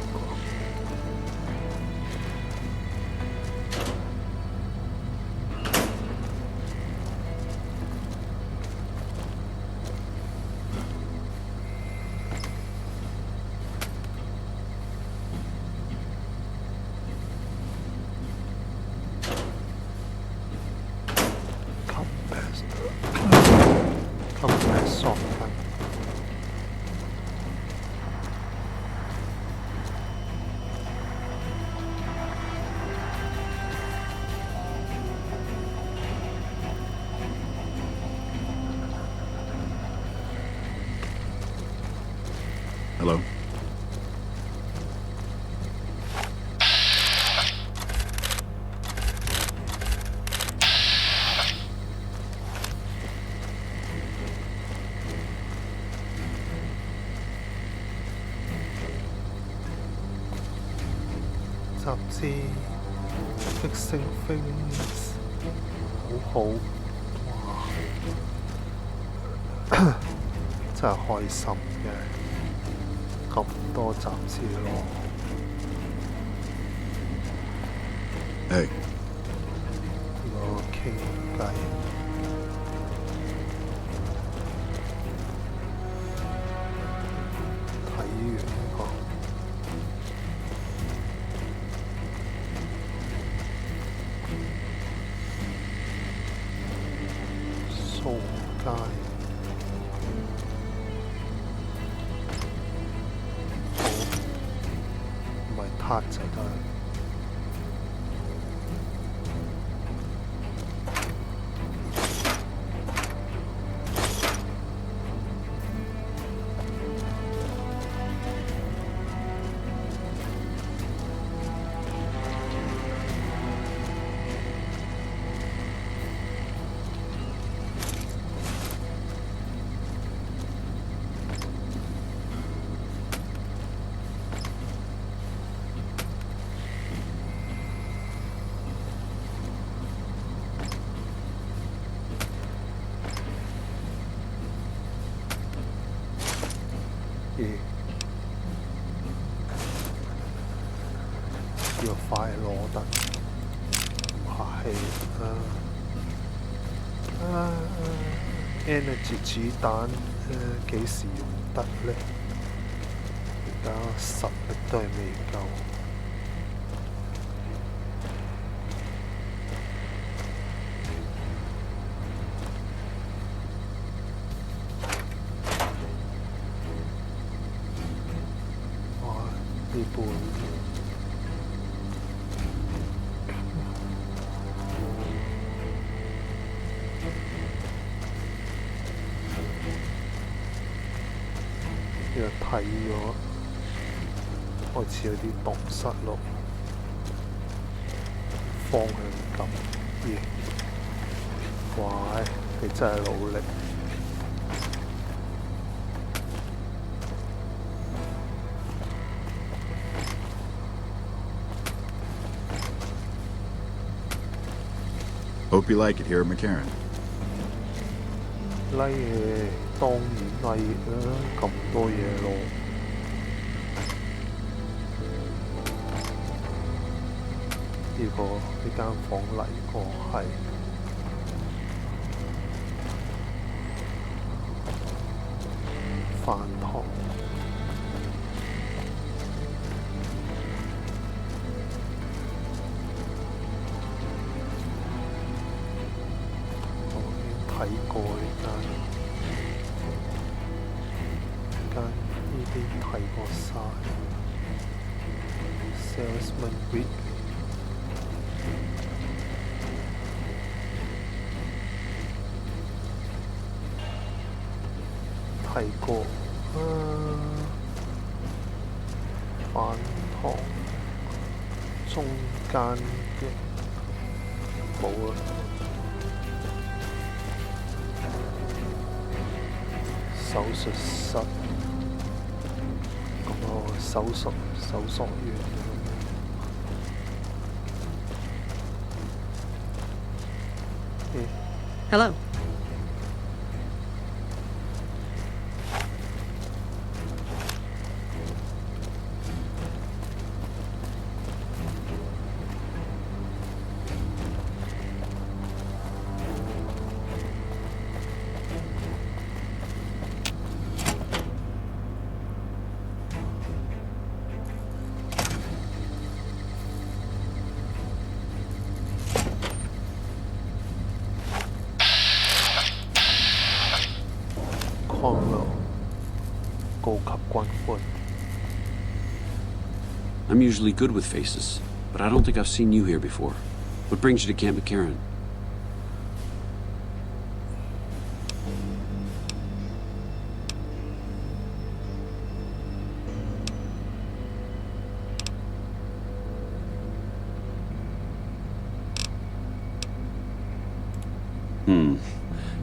Hello? Fixing things 好好，哇！真係開心嘅，咁多雜誌咯。Hey. 我傾偈。睇完呢個。掃街，好，唔係撻就得。咦，要快攞得，唔客氣energy 子彈幾時用得呢？而家實力都係未夠。呢本呢個睇咗，開始有啲蕩失路，方向感，咦，哇！你真係努力。Hope you like it here at McCarran. 拉嘢當然拉嘢啦，咁多嘢咯。呢間房嚟過係飯堂。睇過呢邊睇過晒 Salesman Week 睇過飯堂中間嘅冇啦。手術室，咁個手術員。Hello. I'm usually good with faces, but I don't think I've seen you here before. What brings you to Camp McCarran?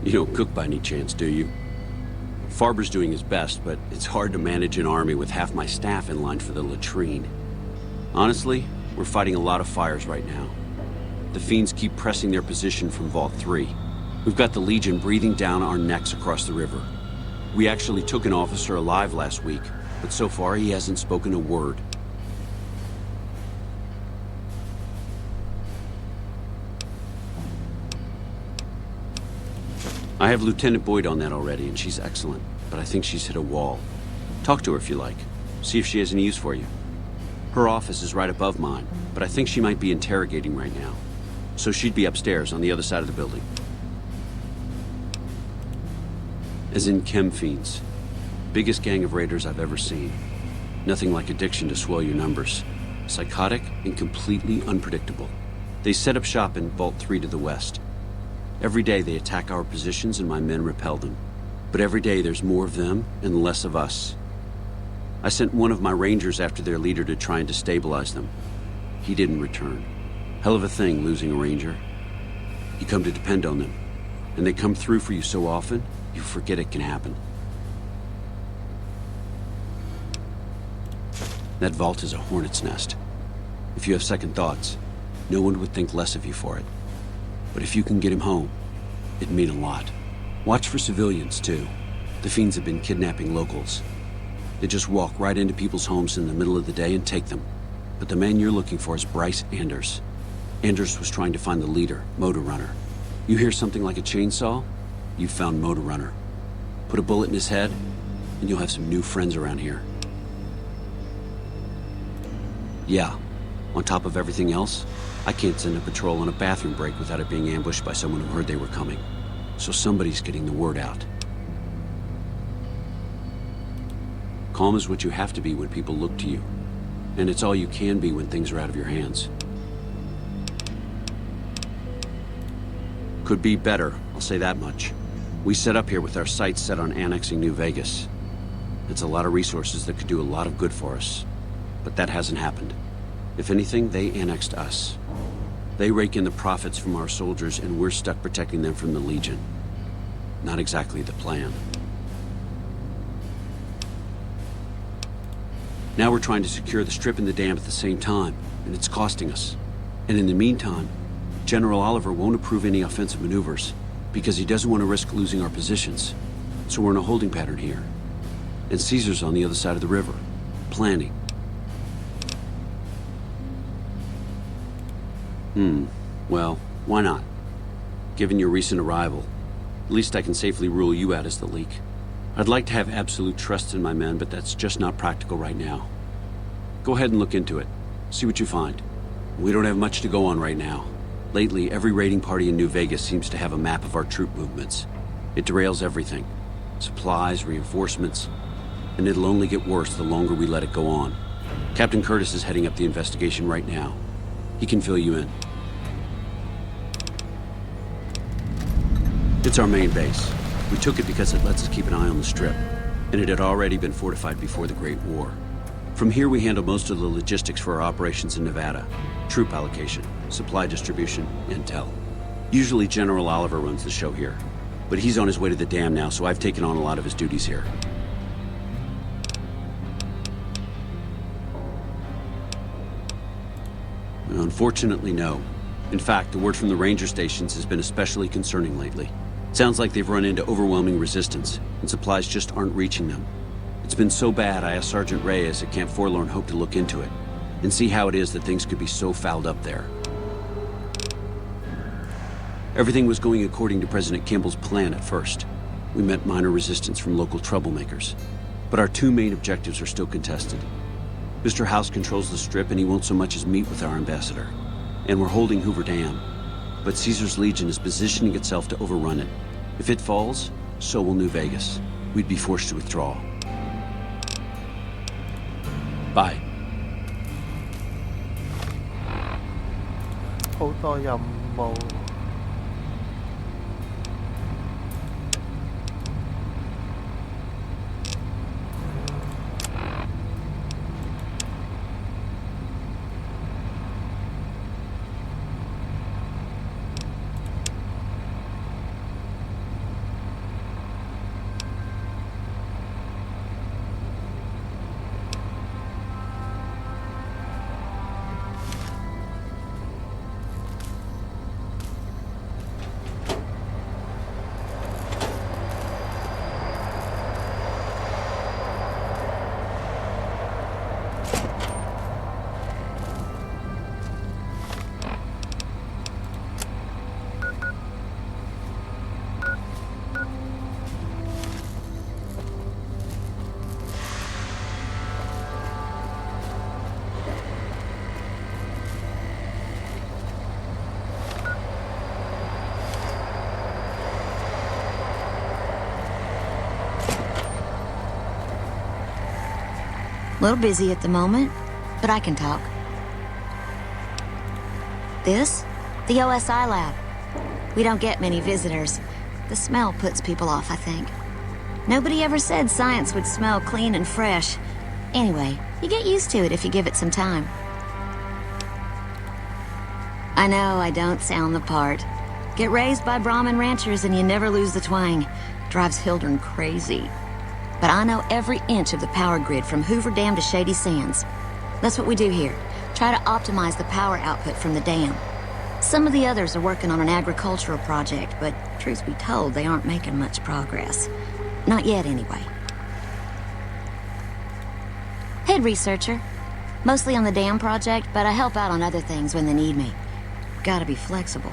You don't cook by any chance, do you? Farber's doing his best, but it's hard to manage an army with half my staff in line for the latrine. Honestly, we're fighting a lot of fires right now. The Fiends keep pressing their position from Vault 3. We've got the Legion breathing down our necks across the river. We actually took an officer alive last week, but so far he hasn't spoken a word. I have Lieutenant Boyd on that already, and she's excellent, but I think she's hit a wall. Talk to her if you like. See if she has any use for you. Her office is right above mine, but I think she might be interrogating right now. So she'd be upstairs on the other side of the building. As in chem fiends. Biggest gang of raiders I've ever seen. Nothing like addiction to swell your numbers. Psychotic and completely unpredictable. They set up shop in Vault 3 to the west. Every day they attack our positions and my men repel them. But every day there's more of them and less of us. I sent one of my rangers after their leader to try and destabilize them. He didn't return. Hell of a thing, losing a ranger. You come to depend on them, and they come through for you so often, you forget it can happen. That vault is a hornet's nest. If you have second thoughts, no one would think less of you for it. But if you can get him home, it'd mean a lot. Watch for civilians, too. The Fiends have been kidnapping locals. They just walk right into people's homes in the middle of the day and take them. But the man you're looking for is Bryce Anders. Anders was trying to find the leader, Motor Runner. You hear something like a chainsaw? You've found Motor Runner. Put a bullet in his head, and you'll have some new friends around here. Yeah, on top of everything else, I can't send a patrol on a bathroom break without it being ambushed by someone who heard they were coming. So somebody's getting the word out. Calm is what you have to be when people look to you. And it's all you can be when things are out of your hands. Could be better, I'll say that much. We set up here with our sights set on annexing New Vegas. It's a lot of resources that could do a lot of good for us. But that hasn't happened. If anything, they annexed us. They rake in the profits from our soldiers, and we're stuck protecting them from the Legion. Not exactly the plan. Now we're trying to secure the Strip and the dam at the same time, and it's costing us. And in the meantime, General Oliver won't approve any offensive maneuvers, because he doesn't want to risk losing our positions. So we're in a holding pattern here. And Caesar's on the other side of the river, planning. Well, why not? Given your recent arrival, at least I can safely rule you out as the leak. I'd like to have absolute trust in my men, but that's just not practical right now. Go ahead and look into it. See what you find. We don't have much to go on right now. Lately, every raiding party in New Vegas seems to have a map of our troop movements. It derails everything. Supplies, reinforcements, and it'll only get worse the longer we let it go on. Captain Curtis is heading up the investigation right now. He can fill you in. It's our main base. We took it because it lets us keep an eye on the Strip, and it had already been fortified before the Great War. From here we handle most of the logistics for our operations in Nevada. Troop allocation, supply distribution, intel. Usually General Oliver runs the show here, but he's on his way to the dam now, so I've taken on a lot of his duties here. Unfortunately, no. In fact, the word from the ranger stations has been especially concerning lately. Sounds like they've run into overwhelming resistance, and supplies just aren't reaching them. It's been so bad, I asked Sergeant Reyes at Camp Forlorn Hope to look into it, and see how it is that things could be so fouled up there. Everything was going according to President Kimball's plan at first. We met minor resistance from local troublemakers, but our two main objectives are still contested. Mr. House controls the Strip, and he won't so much as meet with our ambassador. And we're holding Hoover Dam. But Caesar's Legion is positioning itself to overrun it. If it falls, so will New Vegas. We'd be forced to withdraw. Bye. 好多任務。A little busy at the moment, but I can talk. This? The OSI lab. We don't get many visitors. The smell puts people off, I think. Nobody ever said science would smell clean and fresh. Anyway, you get used to it if you give it some time. I know I don't sound the part. Get raised by Brahmin ranchers and you never lose the twang. Drives Hildern crazy. But I know every inch of the power grid from Hoover Dam to Shady Sands. That's what we do here. Try to optimize the power output from the dam. Some of the others are working on an agricultural project, but truth be told, they aren't making much progress. Not yet, anyway. Head researcher. Mostly on the dam project, but I help out on other things when they need me. Gotta be flexible.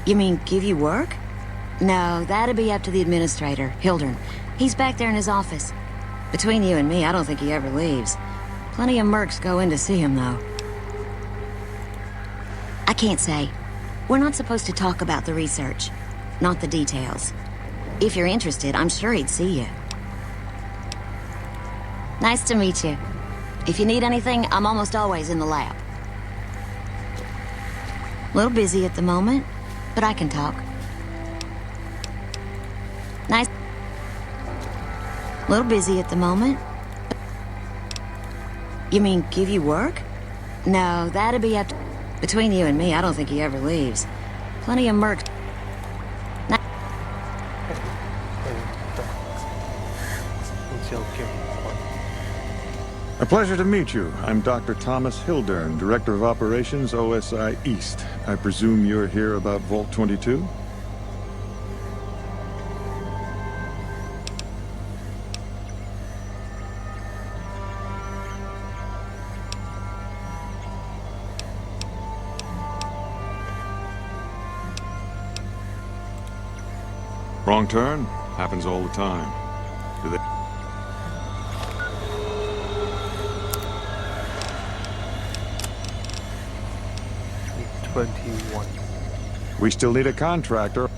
You mean give you work? No, that'd be up to the administrator, Hildern. He's back there in his office. Between you and me, I don't think he ever leaves. Plenty of mercs go in to see him, though. I can't say. We're not supposed to talk about the research, not the details. If you're interested, I'm sure he'd see you. Nice to meet you. If you need anything, I'm almost always in the lab. A little busy at the moment, but I can talk. Nice. A little busy at the moment. You mean give you work? No, that'd be up to... Between you and me, I don't think he ever leaves. Plenty of mercs. A pleasure to meet you. I'm Dr. Thomas Hildern, Director of Operations, OSI East. I presume you're here about Vault 22? Wrong turn? Happens all the time. Do they... 21. We still need a contractor.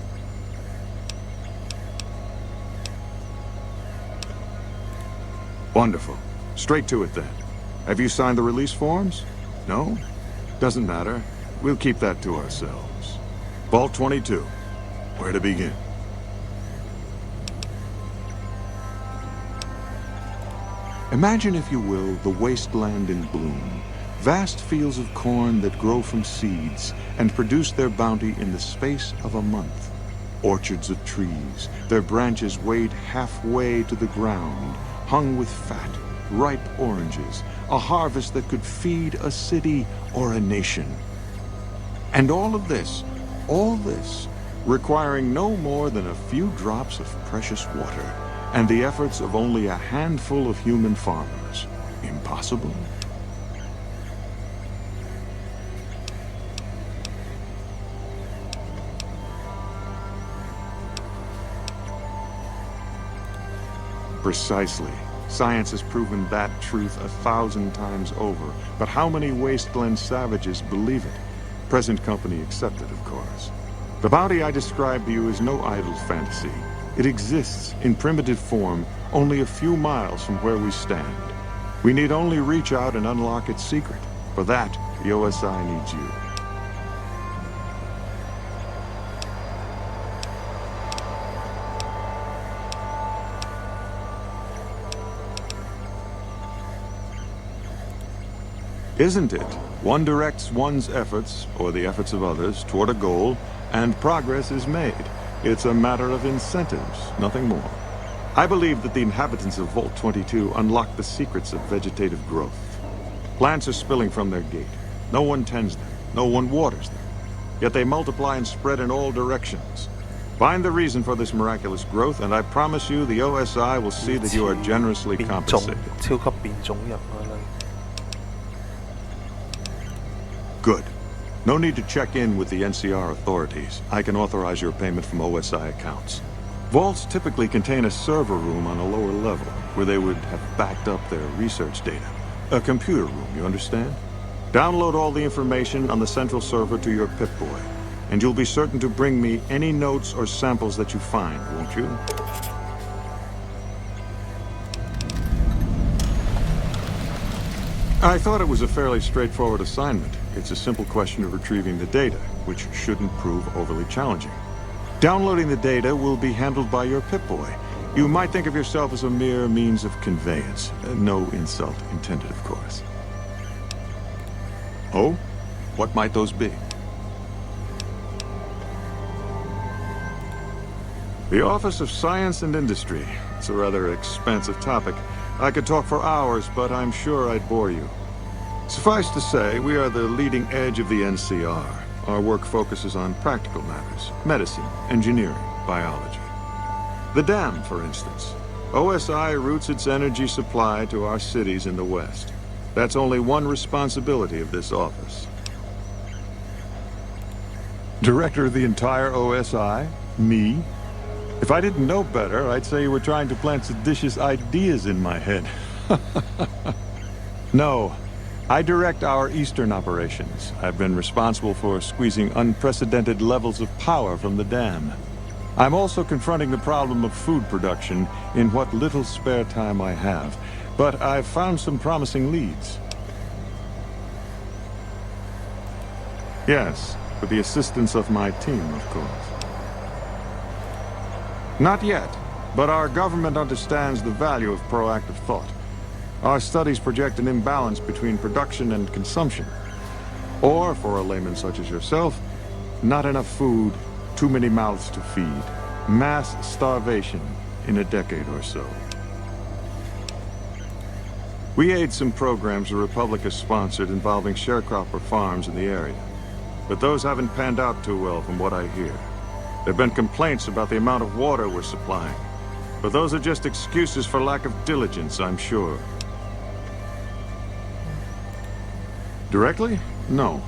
Wonderful. Straight to it then. Have you signed the release forms? No? Doesn't matter. We'll keep that to ourselves. Vault 22. Where to begin? Imagine, if you will, the wasteland in bloom. Vast fields of corn that grow from seeds and produce their bounty in the space of a month. Orchards of trees, their branches weighed halfway to the ground, hung with fat, ripe oranges, a harvest that could feed a city or a nation. And all this, requiring no more than a few drops of precious water, and the efforts of only a handful of human farmers. Impossible? Precisely. Science has proven that truth 1,000 times over. But how many wasteland savages believe it? Present company accepted, of course. The bounty I described to you is no idle fantasy. It exists in primitive form only a few miles from where we stand. We need only reach out and unlock its secret. For that, the OSI needs you. Isn't it? One directs one's efforts, or the efforts of others, toward a goal, and progress is made. It's a matter of incentives, nothing more. I believe that the inhabitants of Vault 22 unlock the secrets of vegetative growth. Plants are spilling from their gate. No one tends them. No one waters them. Yet they multiply and spread in all directions. Find the reason for this miraculous growth, and I promise you the OSI will see that you are generously compensated. 超級變種人啊你 Good. No need to check in with the NCR authorities. I can authorize your payment from OSI accounts. Vaults typically contain a server room on a lower level, where they would have backed up their research data. A computer room, you understand? Download all the information on the central server to your Pip-Boy, and you'll be certain to bring me any notes or samples that you find, won't you? I thought it was a fairly straightforward assignment. It's a simple question of retrieving the data, which shouldn't prove overly challenging. Downloading the data will be handled by your Pip-Boy. You might think of yourself as a mere means of conveyance. No insult intended, of course. Oh? What might those be? The Office of Science and Industry. It's a rather expansive topic. I could talk for hours, but I'm sure I'd bore you. Suffice to say, we are the leading edge of the NCR. Our work focuses on practical matters, medicine, engineering, biology. The dam, for instance. OSI routes its energy supply to our cities in the West. That's only one responsibility of this office. Director of the entire OSI? Me? If I didn't know better, I'd say you were trying to plant seditious ideas in my head. No. I direct our eastern operations. I've been responsible for squeezing unprecedented levels of power from the dam. I'm also confronting the problem of food production in what little spare time I have. But I've found some promising leads. Yes, with the assistance of my team, of course. Not yet, but our government understands the value of proactive thought. Our studies project an imbalance between production and consumption. Or, for a layman such as yourself, not enough food, too many mouths to feed. Mass starvation in a decade or so. We aid some programs the Republic has sponsored involving sharecropper farms in the area. But those haven't panned out too well from what I hear. There have been complaints about the amount of water we're supplying. But those are just excuses for lack of diligence, I'm sure. Directly? No.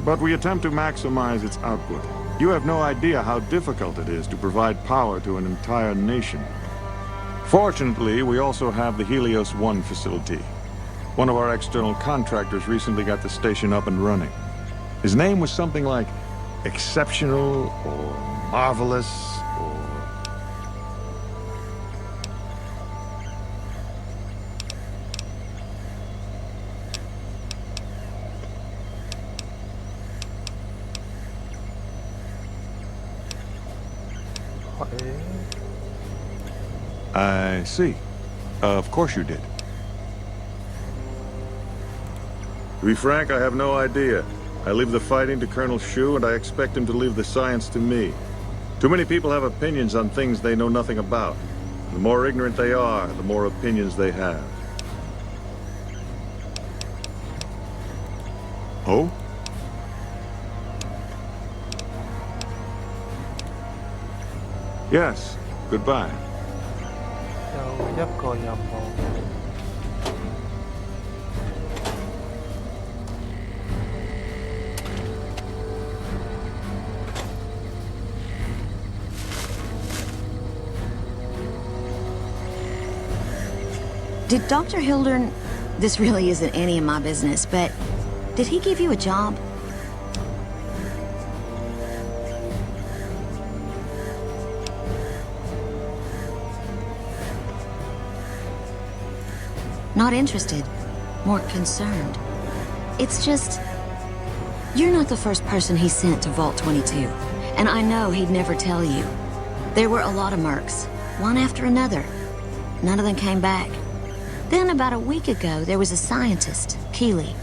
But we attempt to maximize its output. You have no idea how difficult it is to provide power to an entire nation. Fortunately, we also have the Helios 1 facility. One of our external contractors recently got the station up and running. His name was something like exceptional or marvelous or... I see. Of course you did. To be frank, I have no idea. I leave the fighting to Colonel Shu, and I expect him to leave the science to me. Too many people have opinions on things they know nothing about. The more ignorant they are, the more opinions they have. Oh? Yes. Goodbye. 有一個任務。Did Dr. Hildern... This really isn't any of my business, but... Did he give you a job? Not interested. More concerned. It's just... You're not the first person he sent to Vault 22. And I know he'd never tell you. There were a lot of mercs. One after another. None of them came back. Then about a week ago, there was a scientist, Keeley.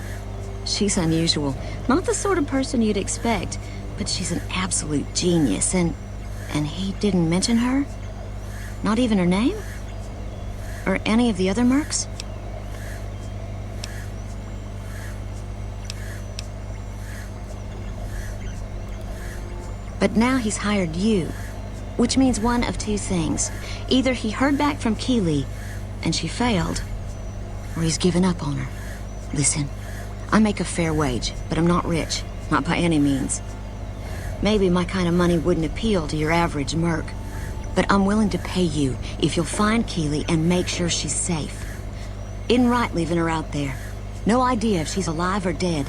She's unusual. Not the sort of person you'd expect, but she's an absolute genius, and he didn't mention her? Not even her name? Or any of the other mercs? But now he's hired you, which means one of two things. Either he heard back from Keeley, and she failed, or he's given up on her. Listen, I make a fair wage, but I'm not rich. Not by any means. Maybe my kind of money wouldn't appeal to your average merc. But I'm willing to pay you if you'll find Keeley and make sure she's safe. Isn't right leaving her out there. No idea if she's alive or dead.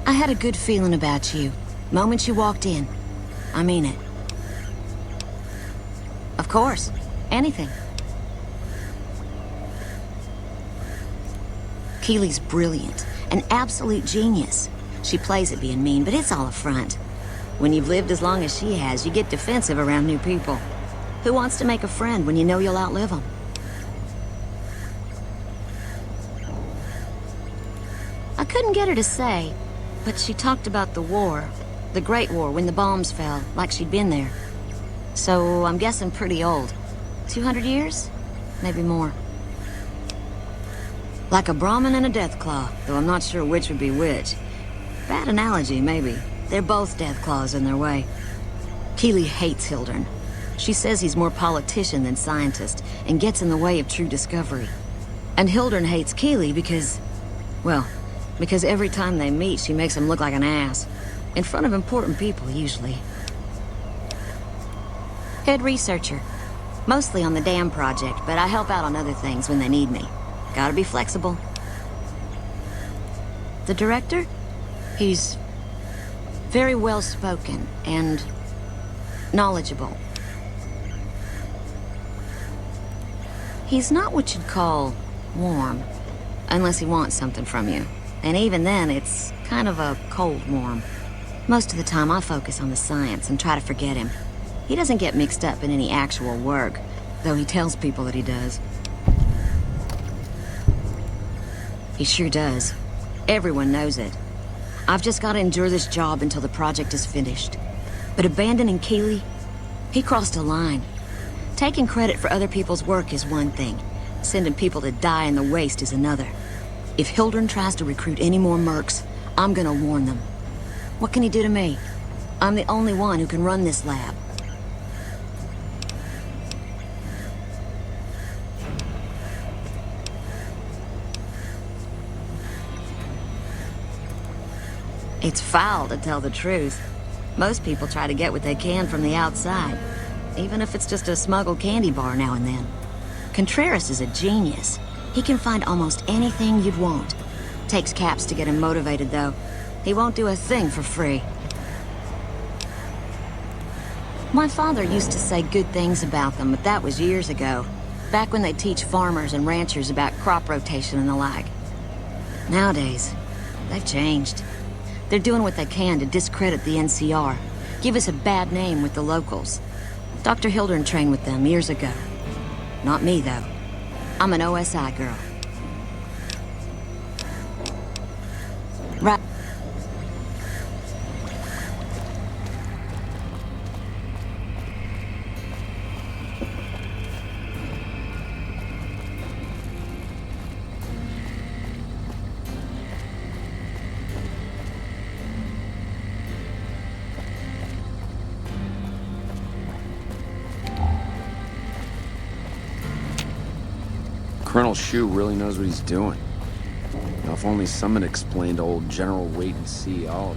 I had a good feeling about you. Moment you walked in. I mean it. Of course. Anything. Keeley's brilliant. An absolute genius. She plays at being mean, but it's all a front. When you've lived as long as she has, you get defensive around new people. Who wants to make a friend when you know you'll outlive them? I couldn't get her to say, but she talked about the war. The Great War, when the bombs fell, like she'd been there. So, I'm guessing pretty old. 200 years? Maybe more. Like a Brahmin and a Deathclaw, though I'm not sure which would be which. Bad analogy, maybe. They're both Deathclaws in their way. Keeley hates Hildern. She says he's more politician than scientist, and gets in the way of true discovery. And Hildern hates Keeley because... well, because every time they meet, she makes him look like an ass. In front of important people, usually. Head researcher. Mostly on the dam project, but I help out on other things when they need me. Gotta be flexible. The director? He's very well-spoken and knowledgeable. He's not what you'd call warm, unless he wants something from you. And even then, it's kind of a cold warm. Most of the time, I focus on the science and try to forget him. He doesn't get mixed up in any actual work, though he tells people that he does. He sure does. Everyone knows it. I've just got to endure this job until the project is finished. But abandoning Keeley, he crossed a line. Taking credit for other people's work is one thing. Sending people to die in the waste is another. If Hildern tries to recruit any more mercs, I'm gonna warn them. What can he do to me? I'm the only one who can run this lab. It's foul, to tell the truth. Most people try to get what they can from the outside, even if it's just a smuggled candy bar now and then. Contreras is a genius. He can find almost anything you'd want. Takes caps to get him motivated, though. He won't do a thing for free. My father used to say good things about them, but that was years ago. Back when they teach farmers and ranchers about crop rotation and the like. Nowadays, they've changed. They're doing what they can to discredit the NCR, give us a bad name with the locals. Dr. Hildern trained with them years ago. Not me, though. I'm an OSI girl. Right. Colonel Shu really knows what he's doing. Now, if only someone explained old General Wait and See all.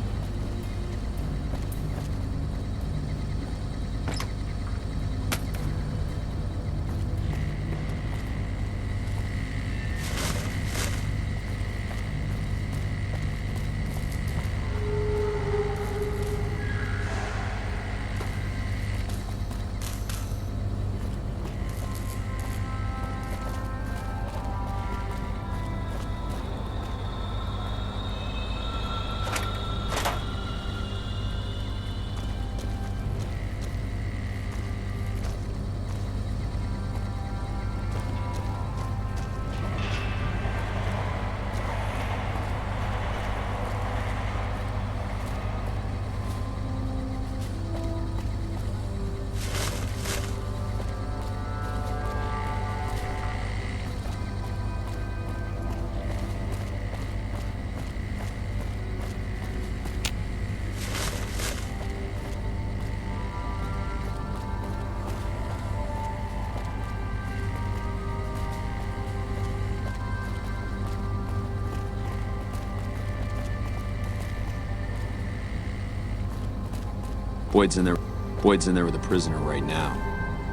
Boyd's in there with a prisoner right now.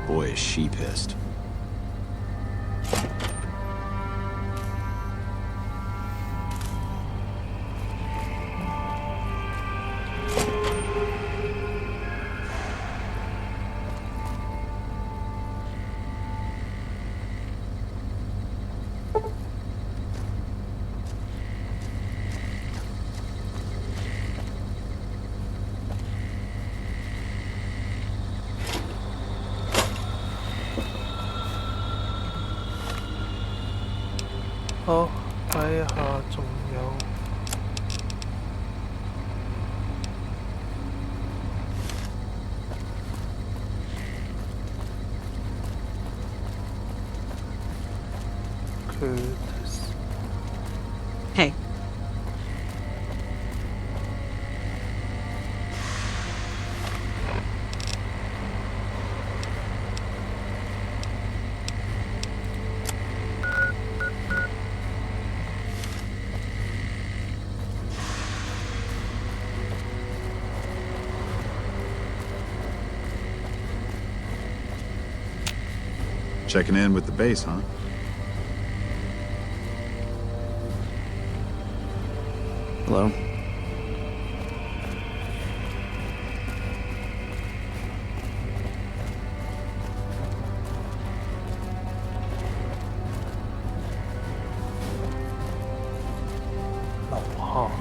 Boy, is she pissed.好，睇下仲有佢。Checking in with the base, huh? Hello? Oh.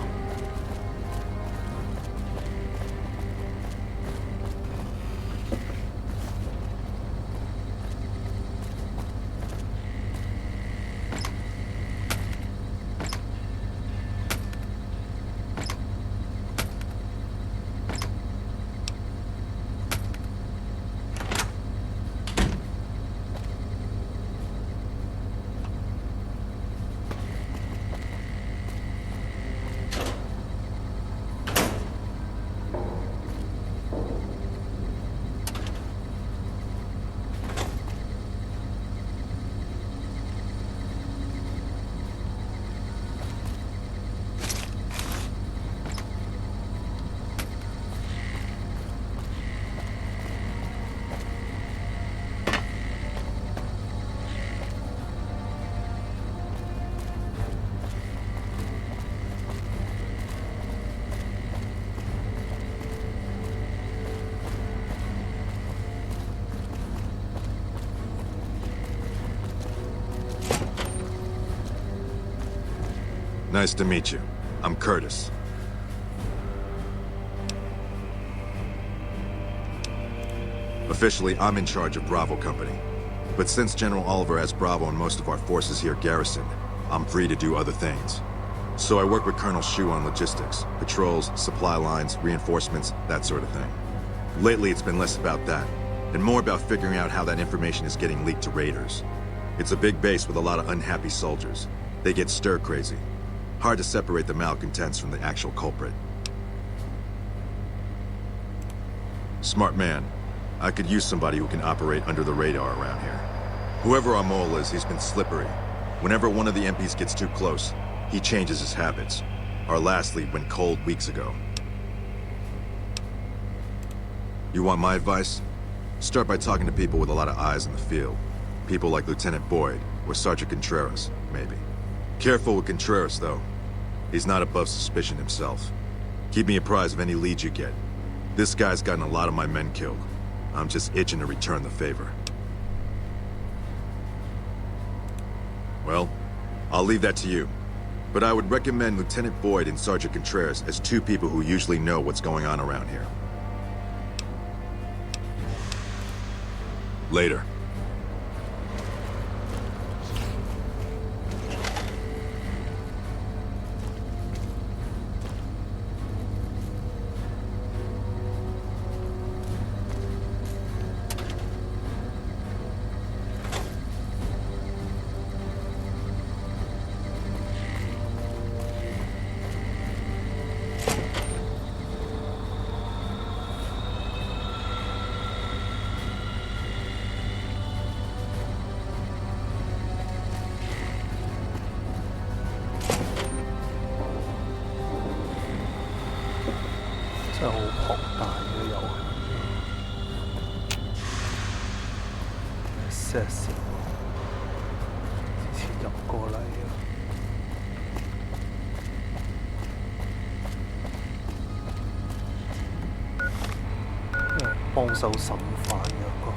'Nice to meet you. I'm Curtis. Officially, I'm in charge of Bravo Company. But since General Oliver has Bravo and most of our forces here garrisoned, I'm free to do other things. So I work with Colonel Shu on logistics, patrols, supply lines, reinforcements, that sort of thing. Lately, it's been less about that, and more about figuring out how that information is getting leaked to raiders. It's a big base with a lot of unhappy soldiers. They get stir-crazy. Hard to separate the malcontents from the actual culprit. Smart man. I could use somebody who can operate under the radar around here. Whoever our mole is, he's been slippery. Whenever one of the MPs gets too close, he changes his habits. Our last lead went cold weeks ago. You want my advice? Start by talking to people with a lot of eyes in the field. People like Lieutenant Boyd, or Sergeant Contreras, maybe. Careful with Contreras, though. He's not above suspicion himself. Keep me apprised of any leads you get. This guy's gotten a lot of my men killed. I'm just itching to return the favor. Well, I'll leave that to you. But I would recommend Lieutenant Boyd and Sergeant Contreras as two people who usually know what's going on around here. Later.真係好龐大嘅遊戲 ，access 之前入過嚟啊，幫手審犯嗰個。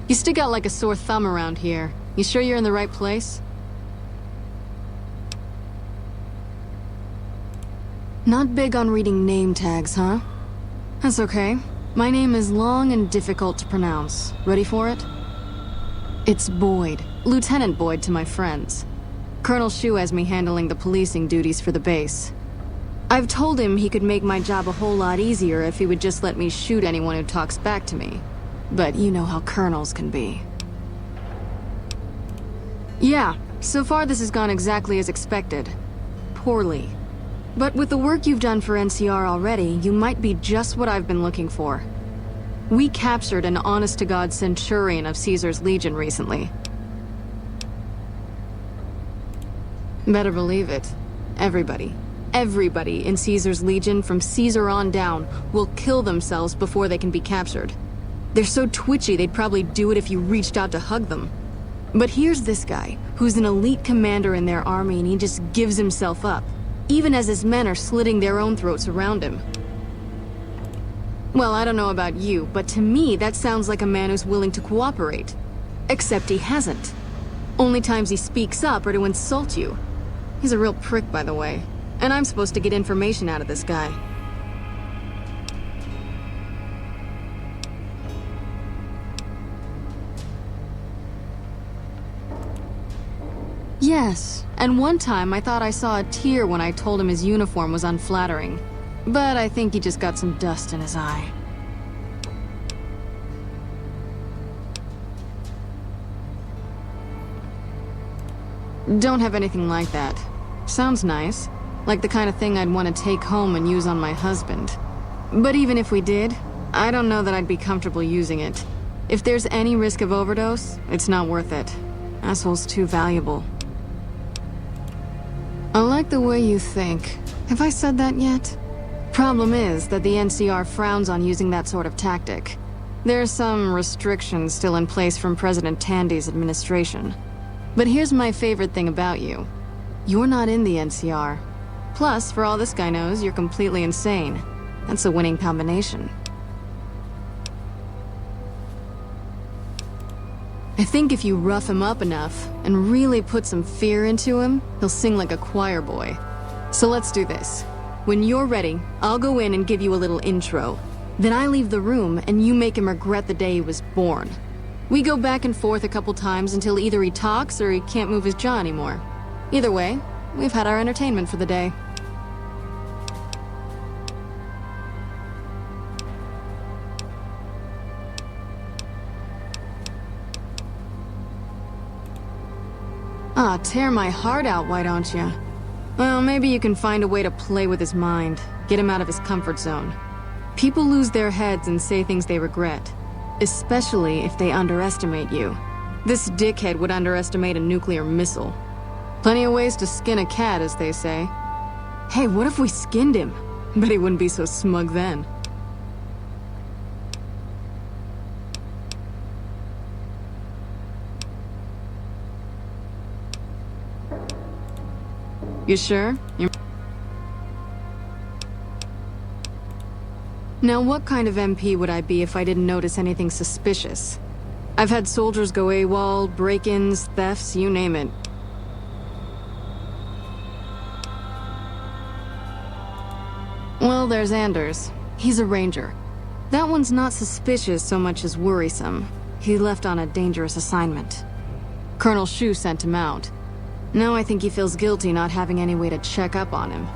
You stick out like a sore thumb around here. You sure you're in the right place? Not big on reading name tags, huh? That's okay. My name is long and difficult to pronounce. Ready for it? It's Boyd. Lieutenant Boyd to my friends. Colonel Shu has me handling the policing duties for the base. I've told him he could make my job a whole lot easier if he would just let me shoot anyone who talks back to me. But you know how colonels can be. Yeah, so far this has gone exactly as expected. Poorly. But with the work you've done for NCR already, you might be just what I've been looking for. We captured an honest-to-God centurion of Caesar's Legion recently. Better believe it. Everybody in Caesar's Legion from Caesar on down will kill themselves before they can be captured. They're so twitchy they'd probably do it if you reached out to hug them. But here's this guy, who's an elite commander in their army, and he just gives himself up, even as his men are slitting their own throats around him. Well, I don't know about you, but to me that sounds like a man who's willing to cooperate. Except he hasn't. Only times he speaks up are to insult you. He's a real prick, by the way. And I'm supposed to get information out of this guy. Yes, and one time I thought I saw a tear when I told him his uniform was unflattering. But I think he just got some dust in his eye. Don't have anything like that. Sounds nice. Like the kind of thing I'd want to take home and use on my husband. But even if we did, I don't know that I'd be comfortable using it. If there's any risk of overdose, it's not worth it. Asshole's too valuable. I like the way you think. Have I said that yet? Problem is that the NCR frowns on using that sort of tactic. There's some restrictions still in place from President Tandy's administration. But here's my favorite thing about you. You're not in the NCR. Plus, for all this guy knows, you're completely insane. That's a winning combination. I think if you rough him up enough, and really put some fear into him, he'll sing like a choir boy. So let's do this. When you're ready, I'll go in and give you a little intro. Then I leave the room, and you make him regret the day he was born. We go back and forth a couple times until either he talks or he can't move his jaw anymore. Either way, we've had our entertainment for the day. Ah, tear my heart out, why don't you? Well, maybe you can find a way to play with his mind, get him out of his comfort zone. People lose their heads and say things they regret, especially if they underestimate you. This dickhead would underestimate a nuclear missile. Plenty of ways to skin a cat, as they say. Hey, what if we skinned him? Bet he wouldn't be so smug then. You sure? Now, what kind of MP would I be if I didn't notice anything suspicious? I've had soldiers go AWOL, break-ins, thefts, you name it. Well, there's Anders. He's a ranger. That one's not suspicious so much as worrisome. He left on a dangerous assignment. Colonel Shu sent him out. Now I think he feels guilty not having any way to check up on him.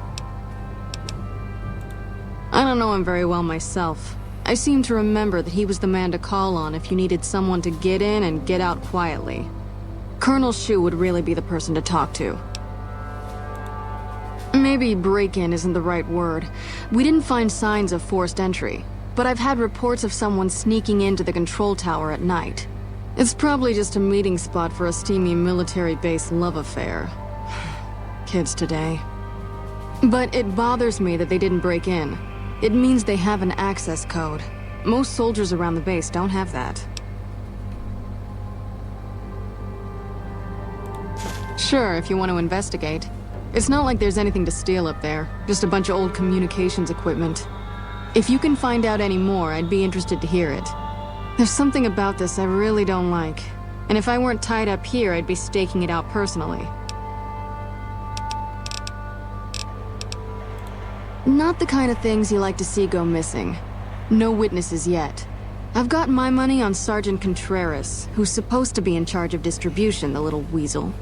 I don't know him very well myself. I seem to remember that he was the man to call on if you needed someone to get in and get out quietly. Colonel Shu would really be the person to talk to. Maybe break-in isn't the right word. We didn't find signs of forced entry, but I've had reports of someone sneaking into the control tower at night. It's probably just a meeting spot for a steamy military base love affair. Kids today. But it bothers me that they didn't break in. It means they have an access code. Most soldiers around the base don't have that. Sure, if you want to investigate. It's not like there's anything to steal up there, just a bunch of old communications equipment. If you can find out any more, I'd be interested to hear it. There's something about this I really don't like, and if I weren't tied up here, I'd be staking it out personally. Not the kind of things you like to see go missing. No witnesses yet. I've got my money on Sergeant Contreras, who's supposed to be in charge of distribution, the little weasel.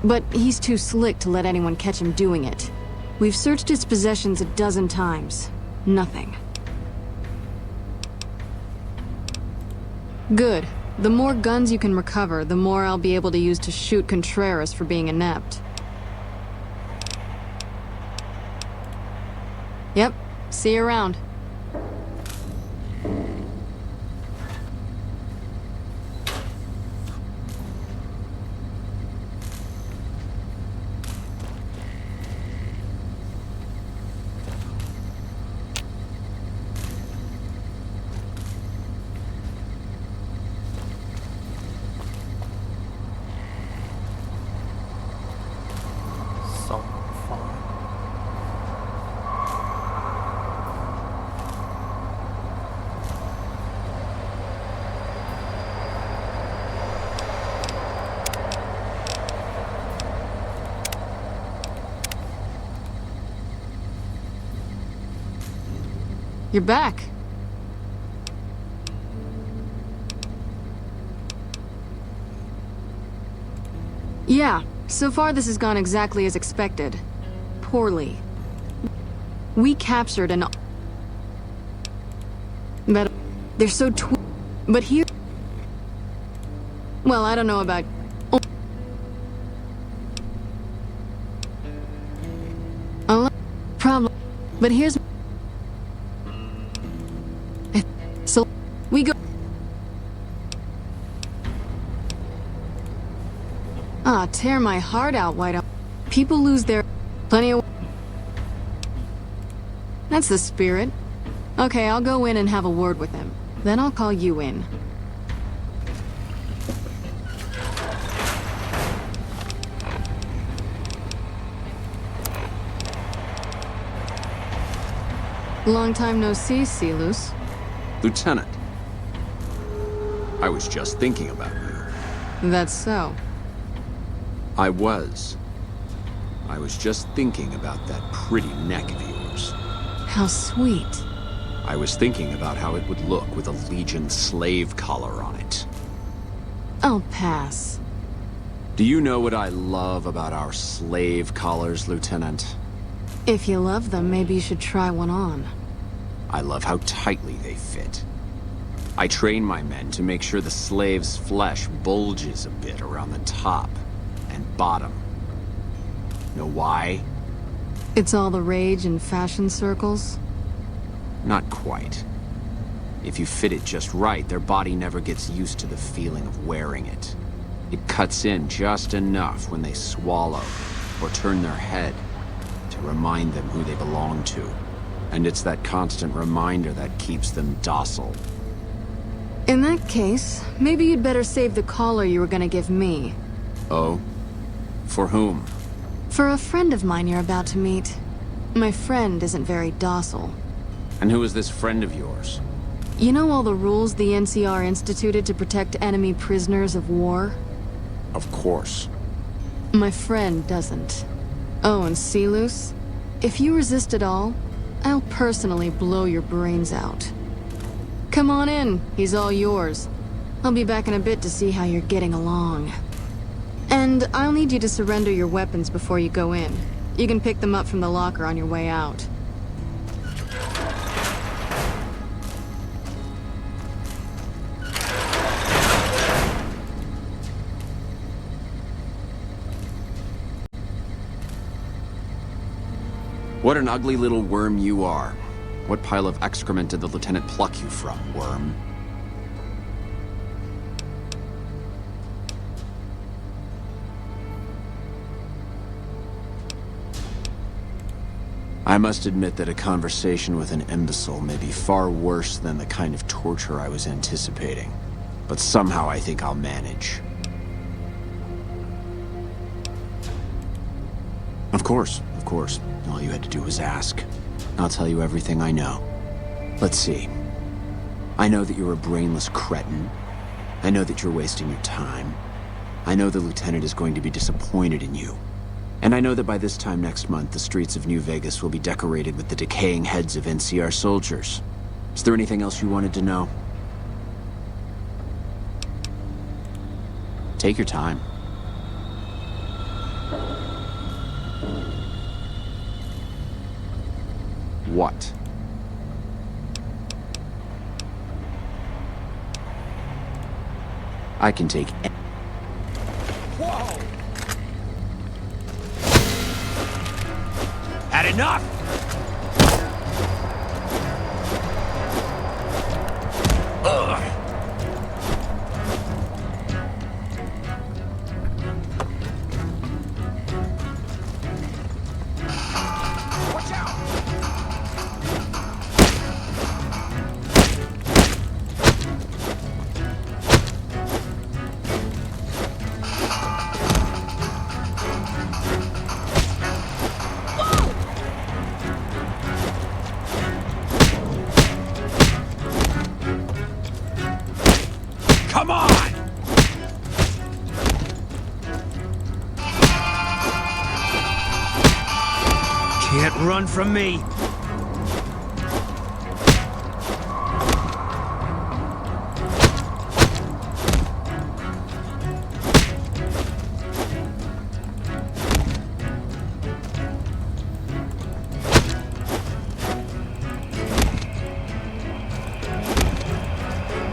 But he's too slick to let anyone catch him doing it. We've searched his possessions a dozen times. Nothing. Good. The more guns you can recover, the more I'll be able to use to shoot Contreras for being inept. Yep, see you around. You're back. Yeah, so far this has gone exactly as expected. Poorly. We captured an... But they're so but here... Well, I don't know about... Problem. But here's... So, we go... Ah, tear my heart out, White. People lose their... Plenty of... That's the spirit. Okay, I'll go in and have a word with him. Then I'll call you in. Long time no see, Silus. Lieutenant. I was just thinking about you. That's so. I was just thinking about that pretty neck of yours. How sweet. I was thinking about how it would look with a Legion slave collar on it. I'll pass. Do you know what I love about our slave collars, Lieutenant? If you love them, maybe you should try one on. I love how tightly they fit. I train my men to make sure the slave's flesh bulges a bit around the top and bottom. Know why? It's all the rage in fashion circles? Not quite. If you fit it just right, their body never gets used to the feeling of wearing it. It cuts in just enough when they swallow or turn their head to remind them who they belong to. And it's that constant reminder that keeps them docile. In that case, maybe you'd better save the collar you were gonna give me. Oh? For whom? For a friend of mine you're about to meet. My friend isn't very docile. And who is this friend of yours? You know all the rules the NCR instituted to protect enemy prisoners of war? Of course. My friend doesn't. Oh, and Silus? If you resist at all, I'll personally blow your brains out. Come on in, he's all yours. I'll be back in a bit to see how you're getting along. And I'll need you to surrender your weapons before you go in. You can pick them up from the locker on your way out. What an ugly little worm you are. What pile of excrement did the lieutenant pluck you from, worm? I must admit that a conversation with an imbecile may be far worse than the kind of torture I was anticipating. But somehow I think I'll manage. Of course. All you had to do was ask. I'll tell you everything I know. Let's see. I know that you're a brainless cretin. I know that you're wasting your time. I know the lieutenant is going to be disappointed in you. And I know that by this time next month, the streets of New Vegas will be decorated with the decaying heads of NCR soldiers. Is there anything else you wanted to know? Take your time. What? I can take Whoa! Had enough! Ugh. Watch out! Come on! Can't run from me.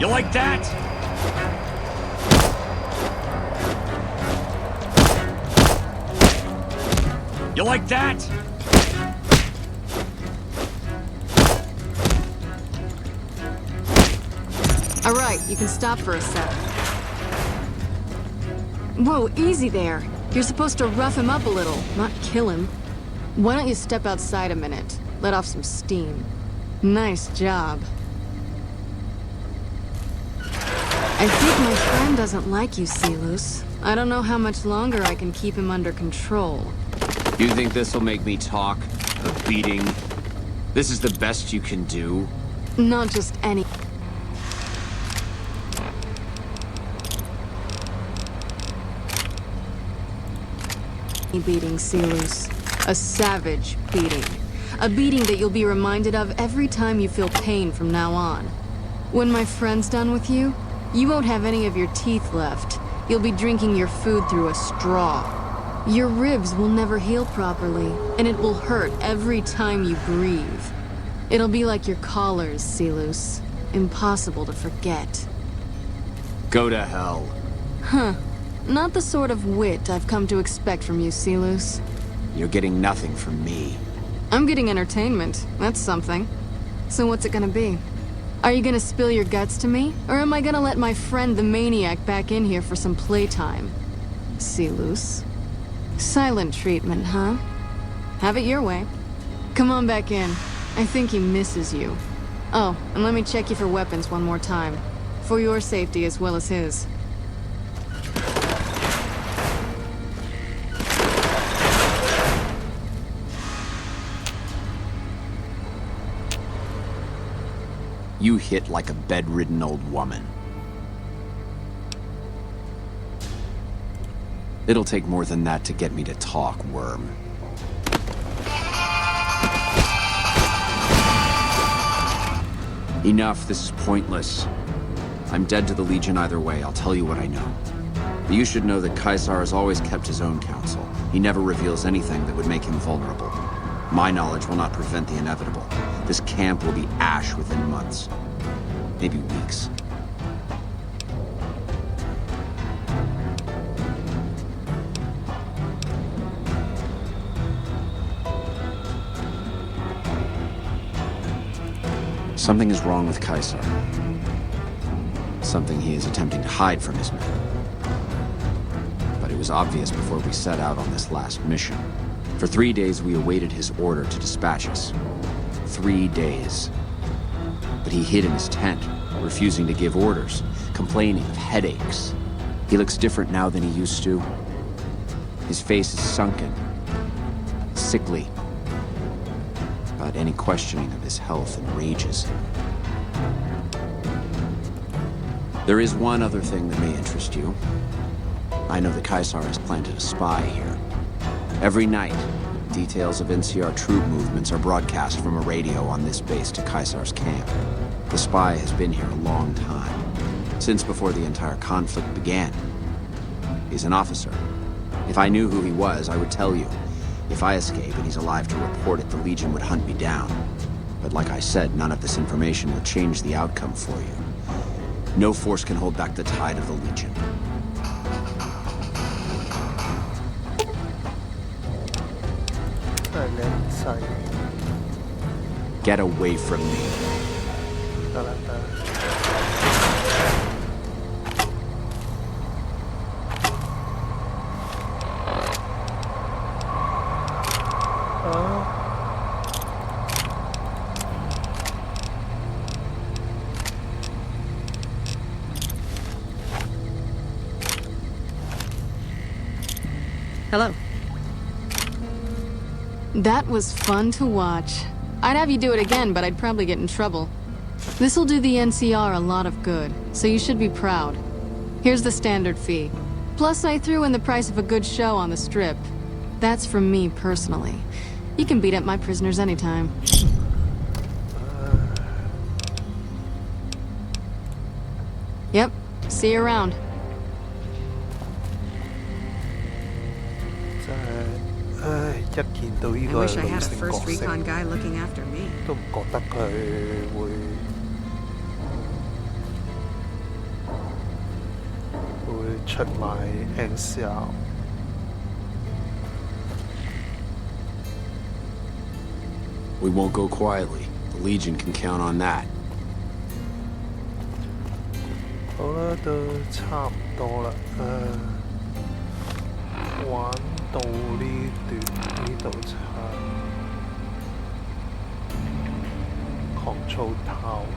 You like that? You like that? All right, you can stop for a sec. Whoa, easy there. You're supposed to rough him up a little, not kill him. Why don't you step outside a minute? Let off some steam. Nice job. I think my friend doesn't like you, Silus. I don't know how much longer I can keep him under control. You think this'll make me talk? A beating? This is the best you can do? Not just any... beating, Silus. A savage beating. A beating that you'll be reminded of every time you feel pain from now on. When my friend's done with you, you won't have any of your teeth left. You'll be drinking your food through a straw. Your ribs will never heal properly, and it will hurt every time you breathe. It'll be like your collars, Silus. Impossible to forget. Go to hell. Huh. Not the sort of wit I've come to expect from you, Silus. You're getting nothing from me. I'm getting entertainment. That's something. So what's it gonna be? Are you gonna spill your guts to me? Or am I gonna let my friend the maniac back in here for some playtime? Silus. Silent treatment, huh? Have it your way. Come on back in. I think he misses you. Oh, and let me check you for weapons one more time. For your safety as well as his. You hit like a bedridden old woman. It'll take more than that to get me to talk, worm. Enough, this is pointless. I'm dead to the Legion either way, I'll tell you what I know. But you should know that Caesar has always kept his own counsel. He never reveals anything that would make him vulnerable. My knowledge will not prevent the inevitable. This camp will be ash within months. Maybe weeks. Something is wrong with Caesar. Something he is attempting to hide from his men. But it was obvious before we set out on this last mission. For 3 days we awaited his order to dispatch us. 3 days. But he hid in his tent, refusing to give orders, complaining of headaches. He looks different now than he used to. His face is sunken, sickly. But any questioning of his health enrages him. There is one other thing that may interest you. I know that Caesar has planted a spy here. Every night, details of NCR troop movements are broadcast from a radio on this base to Caesar's camp. The spy has been here a long time, since before the entire conflict began. He's an officer. If I knew who he was, I would tell you. If I escape and he's alive to report it, the Legion would hunt me down. But like I said, none of this information will change the outcome for you. No force can hold back the tide of the Legion. Get away from me. 得啦得啦。Hello. That was fun to watch. I'd have you do it again, but I'd probably get in trouble. This'll do the NCR a lot of good, so you should be proud. Here's the standard fee. Plus, I threw in the price of a good show on the Strip. That's from me personally. You can beat up my prisoners anytime. Yep. See you around. 一見到呢 I 個 wish I 女 had a 性角 first 色， recon guy looking after me. 都唔覺得佢會出賣 NCR。We won't go quietly. The Legion can count on that. 好啦，都差唔多啦。玩到呢段呢度差，Control Tower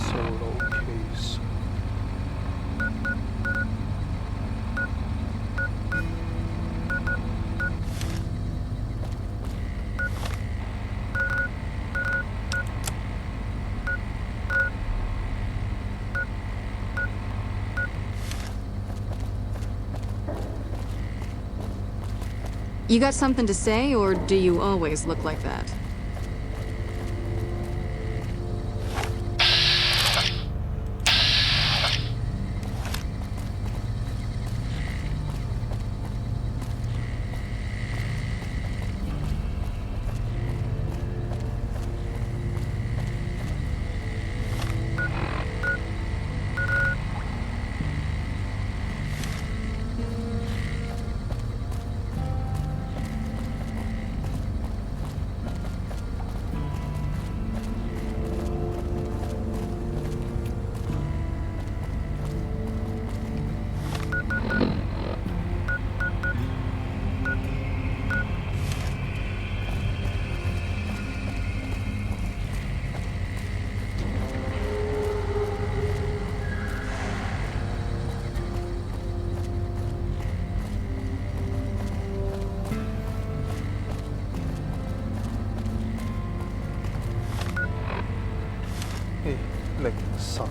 Solo Case。You got something to say, or do you always look like that?凌晨。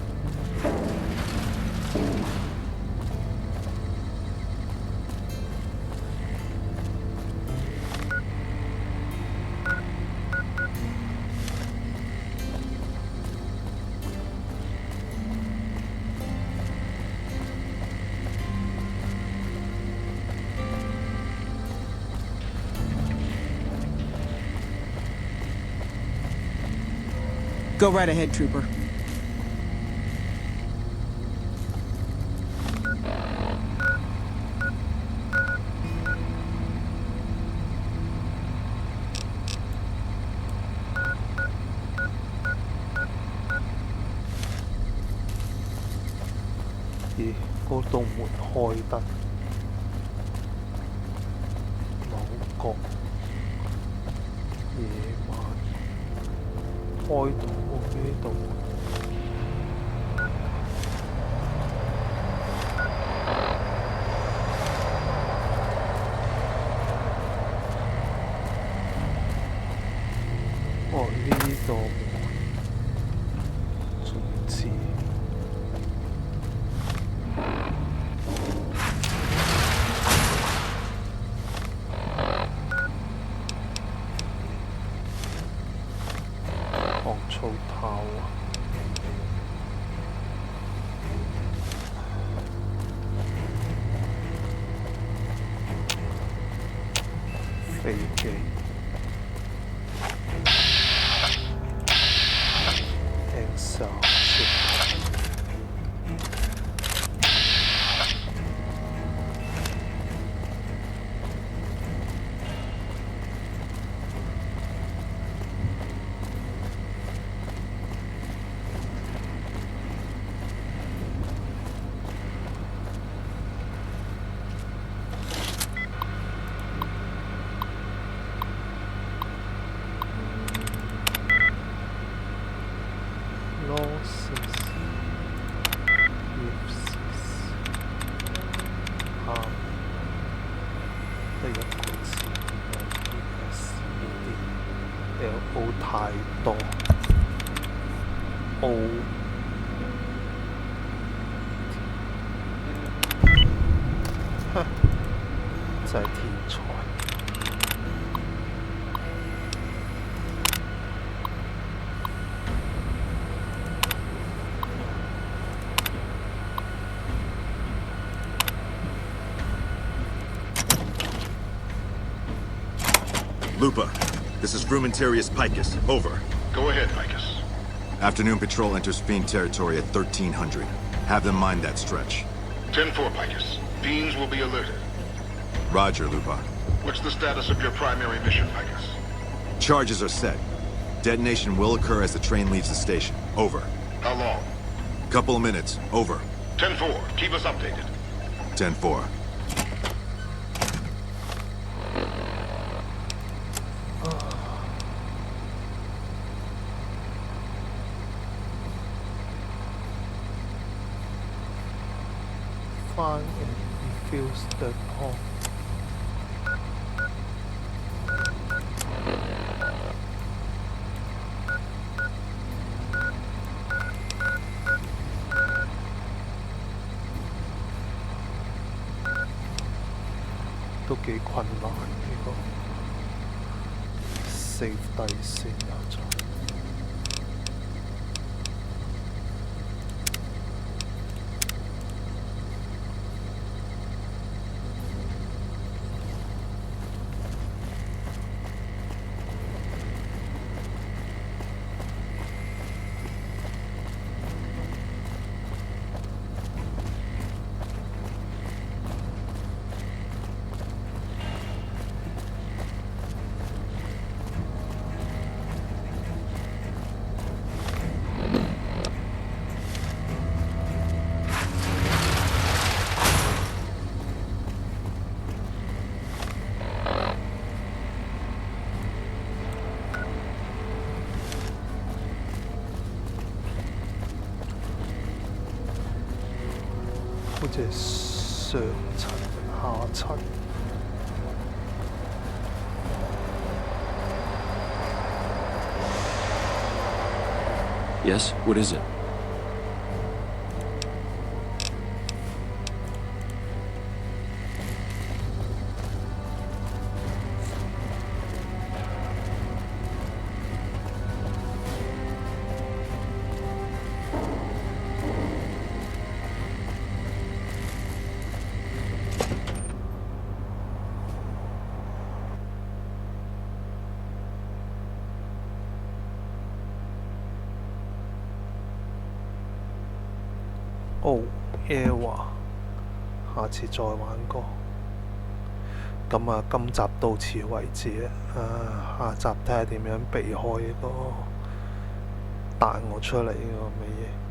Go right ahead, Trooper.咦，嗰道門開得，某角夜晚開到呢度。哦，呢度總之。Control Tower 飛機 LO 太多 O 真係天才。Lupa, this is Frumentarius Picus. Over. Go ahead, Picus. Afternoon patrol enters Fiend territory at 1300. Have them mind that stretch. 10-4, Picus. Fiends will be alerted. Roger, Lupa. What's the status of your primary mission, Picus? Charges are set. Detonation will occur as the train leaves the station. Over. How long? Couple of minutes. Over. 10-4. Keep us updated. 10-4. Find and defuse the bomb.都幾困難呢個 save 低先有咗。好似係上層下層。Yes, what is it? Era 下次再玩過。咁啊，今集到此為止下集睇下點樣避開呢個彈我出嚟呢個咩嘢。